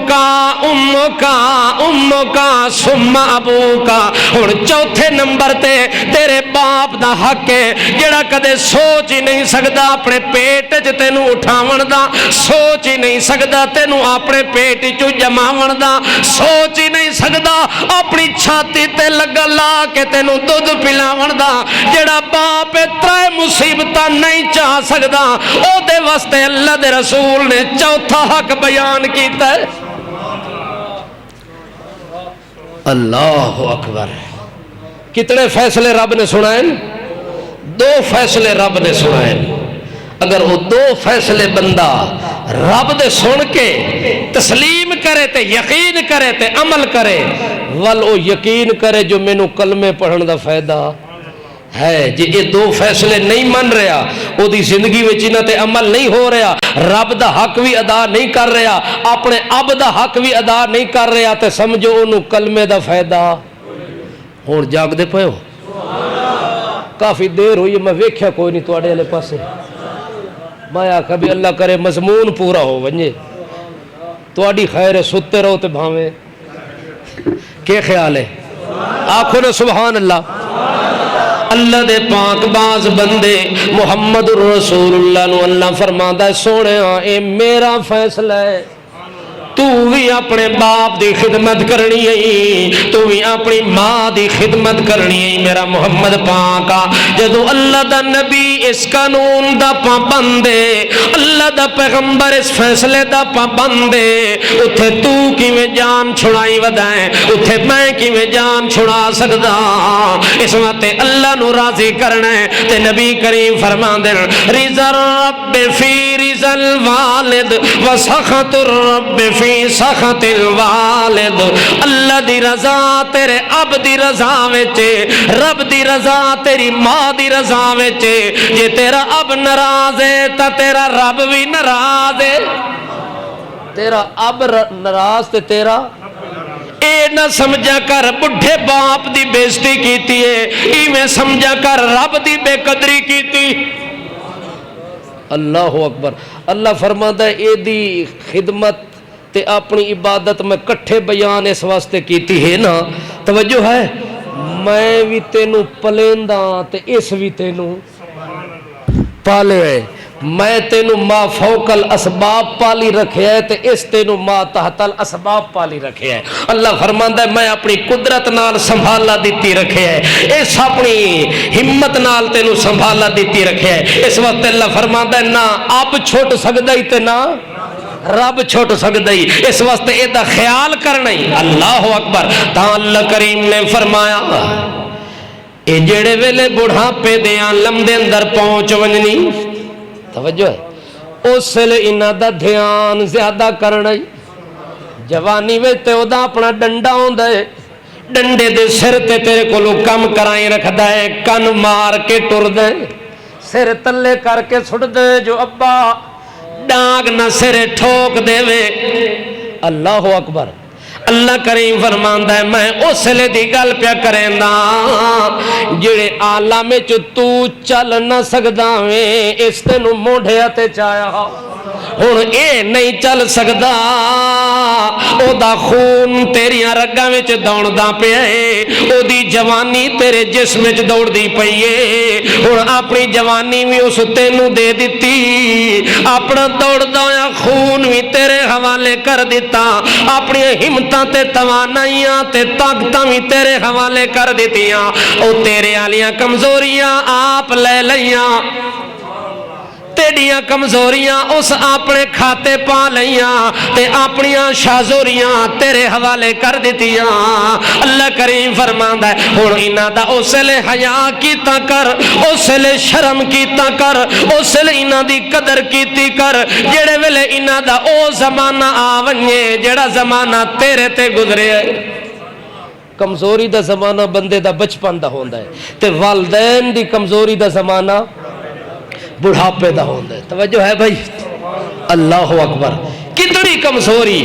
کا ثم ابو کا، ہن چوتھے نمبر تے تیرے باپ دا حق ہے جڑا کدے سوچ ہی نہیں سکدا اپنے پیٹ چ تینوں اٹھاون دا، سوچ ہی نہیں سکدا تینوں اپنے پیٹ چ جماون دا، سوچ ہی نہیں سکدا اپنی چھاتی تے لگا لا کے تینوں دودھ پلاون دا، جڑا باپ ترے مصیبتاں نہیں چاہ سکدا او دے واسطے اللہ دے رسول نے چوتھا حق بیان کیتا ہے۔ اللہ اکبر، کتنے فیصلے رب نے سنائے؟ 2 فیصلے رب نے سنائے۔ اگر وہ 2 فیصلے بندہ رب دے سن کے تسلیم کرے تے یقین کرے تے عمل کرے، ول وہ یقین کرے جو مینوں کلمے پڑھن دا فائدہ ہے۔ جی یہ 2 فیصلے نہیں من رہا، وہ دی زندگی وچ انہاں تے عمل نہیں ہو رہا، رب دا حق بھی ادا نہیں کر رہا، اپنے اب دا حق بھی ادا نہیں کر رہا، تے سمجھو انہوں کلمے دا فائدہ ہون جاگ دے پئے ہو۔ کافی دیر ہوئی میں ویکھیا کوئی نہیں تواڈے والے پاسے، میں آکھا بھی اللہ کرے مضمون پورا ہو ونجے، تواڈی خیر ہے، ستے رہو تے بھاویں۔ کیا خیال ہے؟ آکھو نا سبحان اللہ۔ اللہ دے پاک باز بندے محمد رسول اللہ نو اللہ فرماندا ہے سونے اے میرا فیصلہ ہے، تو بھی اپنے باپ دی خدمت کرنی ہے، تو بھی اپنی ماں دی خدمت کرنی ہے۔ میرا محمد پاک جدو اللہ دا نبی اس قانون دا پابند ہے، اللہ دا پیغمبر اس فیصلے دا پابند ہے، اتھے تو کیویں جان چھڑائی ودائیں، اتھے میں کیویں جان چھڑا سکدا؟ اس وقت اللہ نو راضی کرنا ہے تے نبی کریم فرماندے رضا الرب فی رضا الوالد وسخط الرب فی سخط الوالد۔ اللہ دی رضا تیرے اب دی رضا وچ، رب دی رضا تیری ماں دی رضا وچ، جے تیرا اب ناراض ہے تا تیرا رب بھی ناراض ہے۔ تیرا اب ناراض تے تیرا اے نہ سمجھا کر بڈھے باپ دی بےزتی کیتی ہے، ایویں سمجھا کر رب دی بے قدری کیتی۔ اللہ اکبر۔ اللہ فرماتا ہے اے دی خدمت تے اپنی عبادت میں کٹھے بیان اس واسطے کیتی ہے نا، توجہ ہے، میں بھی تینوں پلیندا تے اس بھی تینوں پالے ہے، میں تینوں ما فوق الاسباب پالی رکھے ہے تے اس تینوں ما تحت الاسباب پالی رکھے ہے۔ اللہ فرماندا ہے میں اپنی قدرت نال سنبھالا دیتی رکھے ہے، اس اپنی ہمت نال تینوں سنبھالا دیتی رکھے ہے۔ اس وقت اللہ فرماندا ہے نہ اب چھوٹ سکدا ہی تے نہ رب چھوٹ سکدا ہی، اس واسطے اے دا خیال کرنا ہی۔ اللہ اکبر۔ تا اللہ کریم نے فرمایا اے جڑے ویلے بڑھاپے دے عالم دے اندر پہنچ ونجنی، توجہ ہے، اس لئے انہاں دا دھیان زیادہ کرنا ہی۔ جوانی وچ تے او دا اپنا ڈنڈا ہوندا ہے، ڈنڈے دے سر تے تیرے کولو کم کرائیں رکھدا ہے، کن مار کے ٹر دے، سر تلے کر کے سٹ دے جو ابا ڈانگ نہ سرے ٹھوک دے وے۔ اللہ اکبر۔ اللہ کریم فرماندا ہے میں اس لے دی گل پیا کریں دا جڑے عالم وچ تو چل نہ سکدا ویں، اس تینوں موڈھے تے چایا ہن اے نہیں چل سکدا، او دا خون تیریاں رگاں وچ دوڑدا پیا ہے، او دی جوانی تیرے جسم وچ دوڑدی پئی ہے، ہن اپنی جوانی وی اس تینوں دے دتی، اپنا دوڑدا ہویا خون وی تیرے حوالے کر دیتا، اپنی ہمتاں تے توانائیاں تے طاقتاں وی تیرے حوالے کر دیتیاں، او تیرے والیاں کمزوریاں آپ لے لیاں، تیڑیاں کمزوریاں اس اپنے کھاتے پا لیاں تے اپنیاں شازوریاں تیرے حوالے کر دیتیاں۔ اللہ کریم فرماندا ہے ہن انہاں دا اس لے حیا کیتا کر، اس لے شرم کیتا کر، اس لے انہاں دی قدر کیتی کر، جڑے ویلے انہاں دا او زمانہ آ ونجے جڑا زمانہ تیرے تے گزرے ہے۔ کمزوری دا زمانہ بندے دا بچپن دا ہوندا ہے تے والدین دی کمزوری دا زمانہ بڑھاپے دا ہوندا ہے۔ توجہ ہے بھائی؟ اللہ اکبر۔ کتنی کمزوری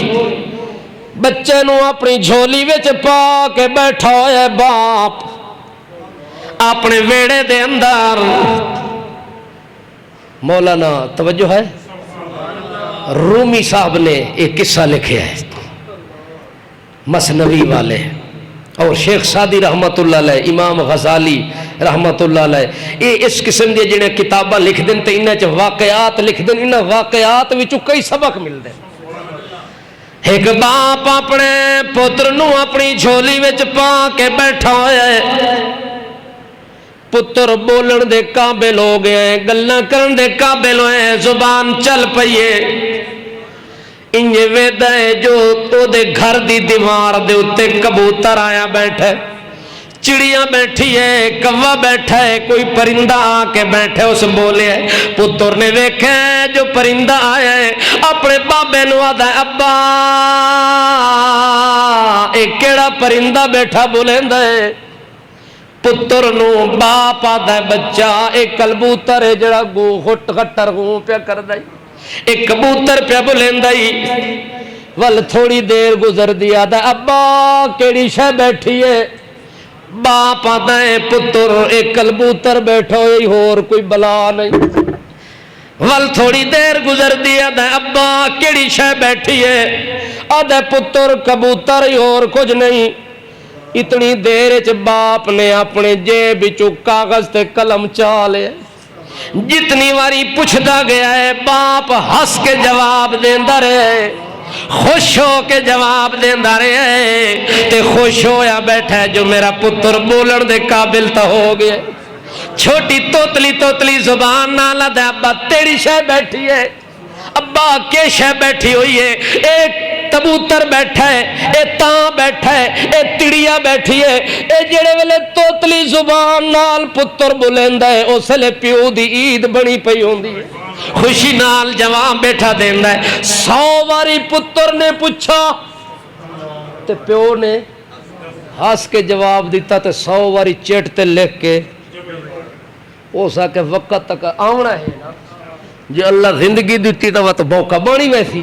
بچے نو اپنی جھولی وچ پا کے بیٹھا ہوئے باپ اپنے ویڑے دے اندر۔ مولانا توجہ ہے، رومی صاحب نے ایک قصہ لکھے ہے، مثنوی والے، اور شیخ سعدی رحمت اللہ علیہ، امام غزالی رحمت اللہ علیہ، یہ اس قسم دی جڑے کتاباں لکھ دیں تے انہاں چ واقعات لکھ دیں، انہاں واقعات وچوں کئی سبق ملدے۔ ایک باپ اپنے پتر نو اپنی جھولی وچ پا کے بیٹھا ہویا ہے، پتر بولن دے قابل ہو گئے، گلاں کرن دے قابل ہوئے، زبان چل پئیے، انجے ویدہ ہے جو تو دے گھر دی دیوار دے اتے کبوتر آیا بیٹھے، چڑیاں بیٹھی ہے، کوا بیٹھا ہے، کوئی پرندہ آ کے بیٹھے اس بولے ہے۔ پتر نے ویکھے جو پرندہ آیا ہے اپنے بابے نو آدھا ہے ابا ایک کیڑا پرندہ بیٹھا بولیندا ہے؟ پتر نو باپ آدھا ہے بچہ ایک کبوتر ہے جڑا گو ہٹ غٹر گو پیا کردا ہے، ایک کبوتر پیا بولیندا ہے۔ ول تھوڑی دیر گزر دی آدھا ابا کیڑی شے بیٹھی ہے؟ باپ آتا ہے پتر ایک کبوتر بیٹھا ہوئی اور کوئی بلا نہیں۔ ول تھوڑی دیر گزر دی آدھا ابا کیڑی شے بیٹھی ہے؟ آدھا پتر کبوتر ہی اور کچھ نہیں۔ اتنی دیر باپ نے اپنے جیب وچوں کاغذ تے قلم چالے، جتنی واری پوچھدا گیا ہے باپ ہنس کے جواب دیندا رہے، خوش ہو کے جواب دیندا رہے، تے خوش ہویا بیٹھا ہے جو میرا پتر بولن دے قابل تا ہو گیا۔ چھوٹی توتلی زبان نال آدھا ابا تیری شے بیٹھی ہے؟ ابا کے شے بیٹھی ہوئی ہے؟ ایک کبوتر بیٹھا ہے، اے تاں بیٹھا ہے، اے تڑیا بیٹھی ہے۔ اے جڑے ویلے توتلی زبان نال پتر بولیندا ہے اس لے پیو دی عید بنی پئی ہوندی ہے، خوشی نال جواب بیٹھا دیندا ہے۔ 100 واری پتر نے پوچھا تے پیو نے ہنس کے جواب دیتا تے 100 واری چٹ تے لکھ کے ہو سکے وقت تک آونا ہے نا، جو اللہ زندگی دیتی تو وہ تو موقع بانی ویسی۔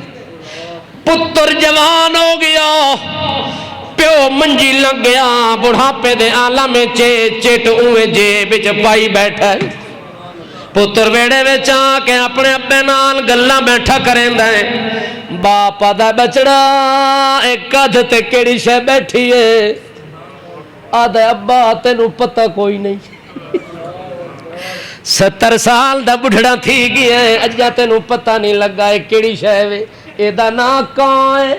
پتر جوان ہو گیا، پیو منجی لگ گیا، بڑھاپے دے عالم میں چٹ اوے جیب وچ پائی بیٹھا ہے۔ پتر ویڑے وچ آ کے اپنے ابے نال گلاں بیٹھا کریندا ہے۔ باپ آدھا بچڑا ایک کدھ تے کیڑی شے بیٹھی ہے؟ آدھا ابا تینوں پتہ کوئی نہیں، 70 سال دا بڑھڑا تھی گیا ہے، اجا تینوں پتہ نہیں لگا ہے کیڑی شے وے؟ اے دا نام کاں ہے؟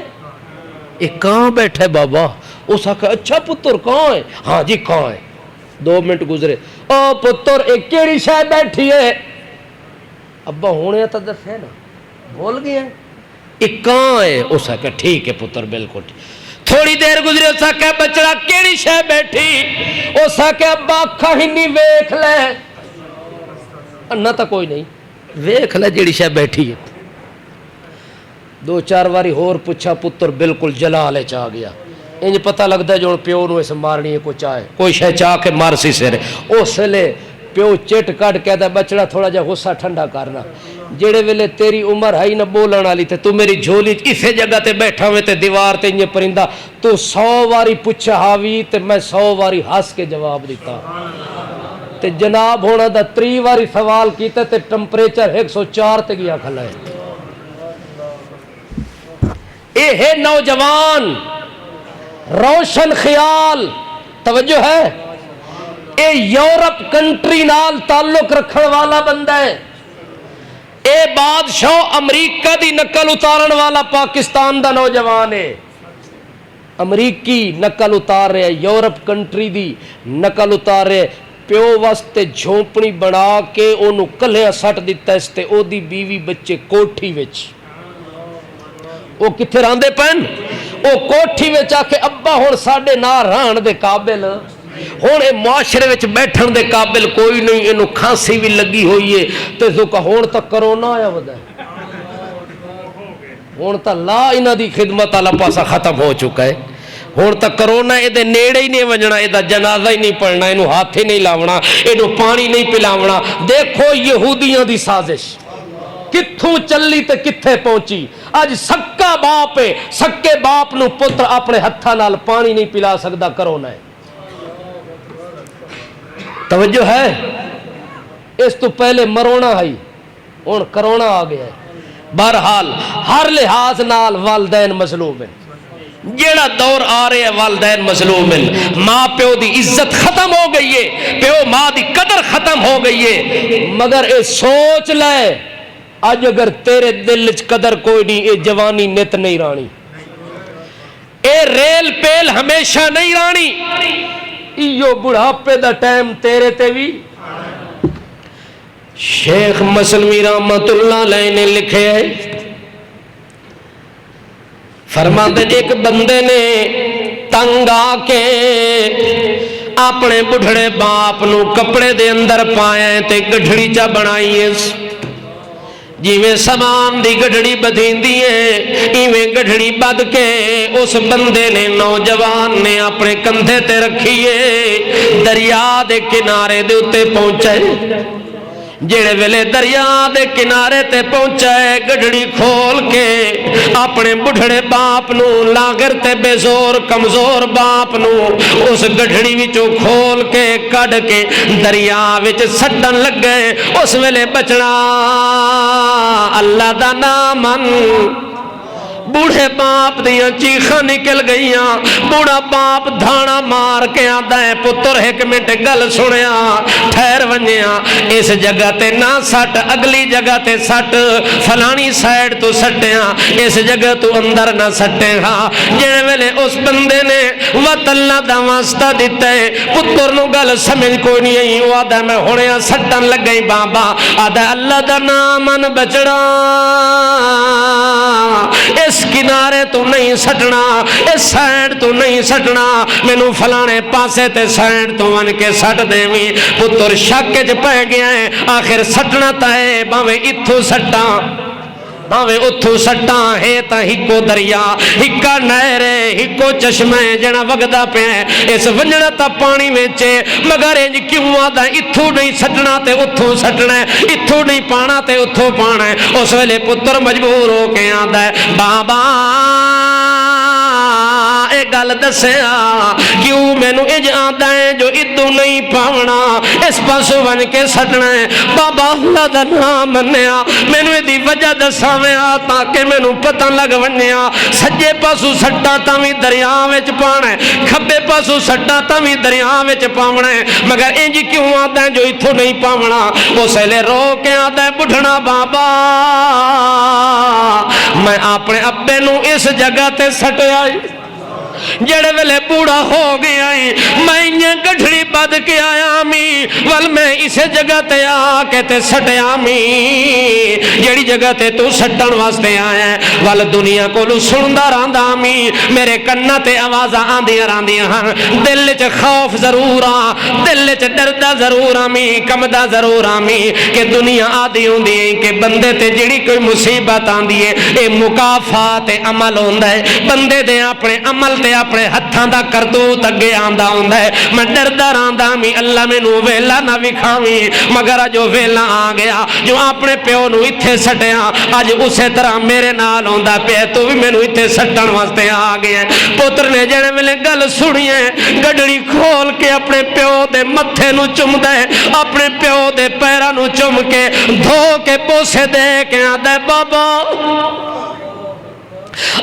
اے کاں بیٹھے بابا؟ اس آکھا اچھا پتر کاں ہے؟ ہاں جی کاں ہے۔ 2 منٹ گزرے، او پتر ایک کیڑی شے بیٹھی ہے؟ ابا ہونے تا دسے نا، بھول گیا ایک کاں ہے؟ اس آکھا ٹھیک ہے پتر بالکل ٹھیک۔ تھوڑی دیر گزرے، اس آکھا بچڑا کیڑی شے بیٹھی؟ اس آکھا ابا اکھا ہی نہیں ویکھ لے، نہ تا کوئی نہیں، ویکھ لے جیڑی شے بیٹھی ہے۔ 2-4 واری ہور پوچھا، پتر بالکل جلالے چاہ گیا، انج پتہ لگتا ہے جو پیو نو اس مارنی ہے کوئی چاہے کوئی شے چاہ کے مار سی سر۔ اس لے پیو چٹ کٹ کہتا ہے بچڑا تھوڑا جا غصہ ٹھنڈا کرنا، جڑے ویلے تیری عمر ہے نہ بولن والی تے تو میری جھولی اسے جگہ تے بیٹھا ہوئے تے دیوار تے انج پرندہ تو 100 واری پوچھا ہاوی تے میں 100 واری ہنس کے جواب دیتا، تے جناب ہونا دا 3 واری سوال کیتا تے ٹمپریچر 104 تے گیا کھلا ہے۔ اے ہے نوجوان روشن خیال، توجہ ہے، اے یورپ کنٹری نال تعلق رکھن والا بندہ ہے، اے بادشاہ امریکہ دی نقل اتارن والا پاکستان دا نوجوان ہے، امریکی نقل اتار رہے ہیں، یورپ کنٹری دی نقل اتار رہے، پیو واسطے جھونپڑی بنا کے انہوں کلے سٹ دیتا اس تے او دی بیوی بچے کوٹھی وچ، وہ کتھے راندے پہن وہ کوٹھی وچ آ کے ابا ہون ساڈے نال رہن دے قابل، ہون اے معاشرے وچ بیٹھن دے قابل کوئی نہیں، انہوں کھانسی بھی لگی ہوئی ہے تے زکا ہون تک کرونا آیا ودا ہے، ہون تک لا انہ دی خدمت والا پاسا ختم ہو چکا ہے، ہون تک کرونا اے دے نیڑے ہی نہیں وجنا، اے دا جنازہ ہی نہیں پڑھنا، انہوں ہاتھ ہی نہیں لاونا، انہوں پانی نہیں پلاونا۔ دیکھو یہودیاں دی سازش کتھوں چلی تے کتھے پہنچی، آج سکا باپ ہے، سکے باپ نو پتر اپنے ہتھاں نال پانی نہیں پلا سکدا، کرونا ہے۔ توجہ ہے، اس تو پہلے مرونا ہے، ہن کرونا آ گیا ہے۔ بہرحال ہر لحاظ نال والدین مظلوم ہیں، جیڑا دور آ رہے ہیں والدین مظلوم ہیں، ماں پیو دی عزت ختم ہو گئی ہے، پیو ماں دی قدر ختم ہو گئی ہے، مگر اے سوچ لے اج اگر تیرے دل وچ قدر کوئی نہیں، اے جوانی نت نہیں رانی، اے ریل پیل ہمیشہ نہیں رانی، ایو بڑھاپے دا ٹائم تیرے تے بھی۔ شیخ مسلمی رحمت اللہ علیہ نے لکھے ہے، فرماتے ایک بندے نے تنگ آ کے اپنے بڑھڑے باپ نو کپڑے دے اندر پایا تے گڈھڑی چا بنائی ہے، جیویں سامان دی گڈھڑی بدھیندی ہے ایویں گڈھڑی بدھ کے اس بندے نے نوجوان نے اپنے کندھے تے رکھی ہے، دریا دے کنارے دے اتے پہنچے، جڑے ویلے دریا دے کنارے تے پہنچے گڈھڑی کھول کے اپنے بڑھڑے باپ نو لاغر تے بے زور کمزور باپ نو اس گڈھڑی وچوں کھول کے کڈ کے دریا وچ سٹن لگ گئے، اس ویلے بچنا اللہ دا نام من، بوڑھے باپ دیاں چیخاں نکل گئیاں، بوڑھا باپ دھانا مار کے آندا ہے پتر ایک منٹ گل سنیا، ٹھہر ونجیا اس جگہ تے نہ سٹ، اگلی جگہ تے سٹ، فلانی سائیڈ تو سٹیاں، اس جگہ تو اندر نہ سٹے ہاں۔ جڑے ویلے اس بندے نے وت اللہ دا واسطہ دتا ہے، پتر نو گل سمجھ کوئی نہیں آئی، وہ آدھا میں ہونیا سٹن لگ گئی بابا، آدھا اللہ دا نام من بچڑا، اس کنارے تو نہیں سٹنا، اس سائیڈ تو نہیں سٹنا، مینوں فلانے پاسے تے سائیڈ تو ون کے سٹ دیویں۔ پتر شک وچ پے گیا ہے، آخر سٹنا تا ہے باویں اتھوں سٹاں باویں اتھوں سٹاں، ہے تا ہکو دریا ہکا نہر ہکو چشمہ جڑا وگدا پیا، اس ونجنا تا پانی وچ، مگر انج کیوں آدا اتھوں نہیں سٹنا تے اتھوں سٹنا ہے، اتھوں نہیں پانا تے اتھوں پانا ہے۔ اس ویلے پتر مجبور ہو کے آندا ہے بابا اے گل دسیا کیوں مینوں اج آندا ہے جو ادو نہیں پاونا اس پاسوں ون کے سٹنا ہے، بابا اللہ دا نام منیا مینوں دی وجہ دساں تاکہ مینوں پتہ لگ ونیا، سجے پاسوں سٹا تاں وی دریا وچ پانا ہے، کھبے پاسوں سٹا تاں وی دریا وچ پاونا ہے، مگر انج کیوں آندا ہے جو اتھوں نہیں پاونا؟ اس ویلے رو کے آندا ہے بڈھڑا بابا میں اپنے ابے نو اس جگہ تے سٹیا، جڑے ویلے بوڑھا ہو گیا میں گڈھڑی بد کے آیا می ول میں اسے جگہ تے آ کے تے سٹیا می، جڑی جگہ تے تو سٹن واسطے آیا ول دنیا کولو سندا رہندا می، میرے کنا تے آوازاں آندیاں رہندیاں ہن، دل وچ خوف ضرور آ، دل وچ ڈردا ضرور آ می، کمدا ضرور آ می کہ دنیا آدھی ہوندی ہے کہ بندے تے جڑی کوئی مصیبت آندی ہے اے مکافات عمل ہوندا ہے، بندے دے اپنے عمل تے اپنے ہتھاں دا کرتوت اگے آندا ہوندا ہے، میں ڈردا رہندا می اللہ مینوں ویلا نہ وکھاویں، مگر اج ویلا آ گیا جو اپنے پیو نو ایتھے سٹیا اج اسی طرح میرے نال ہوندا پیا، تو بھی مینوں ایتھے سٹن واسطے آ گیا۔ پتر نے جڑے ویلے گل سنی ہے گڈڑی کھول کے اپنے پیو دے متھے نو چمدا ہے، اپنے پیو دے پیراں نو چم کے دھو کے بوسے دے کے آندا ہے بابا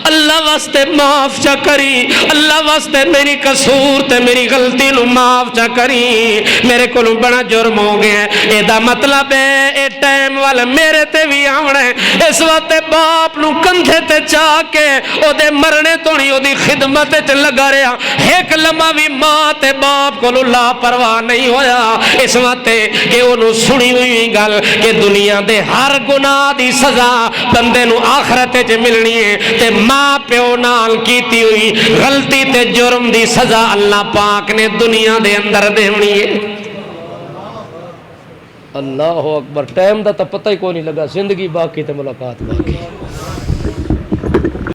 اللہ واسطے معاف چا کری، اللہ واسطے میری قصور تے میری غلطی نو معاف چا کری، میرے کولوں بڑا جرم ہو گیا ہے، اے دا مطلب ہے اے ٹائم والا میرے تے بھی آونا ہے، اس وقت باپ نو کندھے تے چاہ کے او دے مرنے تو نہیں او دی خدمت تے لگا رہا، ایک لمحہ بھی ماں تے باپ کولوں لا پرواہ نہیں ہویا، اس وقت کہ انہوں سنی ہوئی گل کہ دنیا دے ہر گناہ دی سزا بندے نو آخرت تے ملنی ہے، تے ماں پیو نال کیتی ہوئی غلطی تے جرم دی سزا اللہ پاک نے دنیا دے اندر دینی ہے۔ اللہ اکبر، ٹائم دا تا پتہ ہی کوئی نہیں لگا، زندگی باقی تے ملاقات باقی۔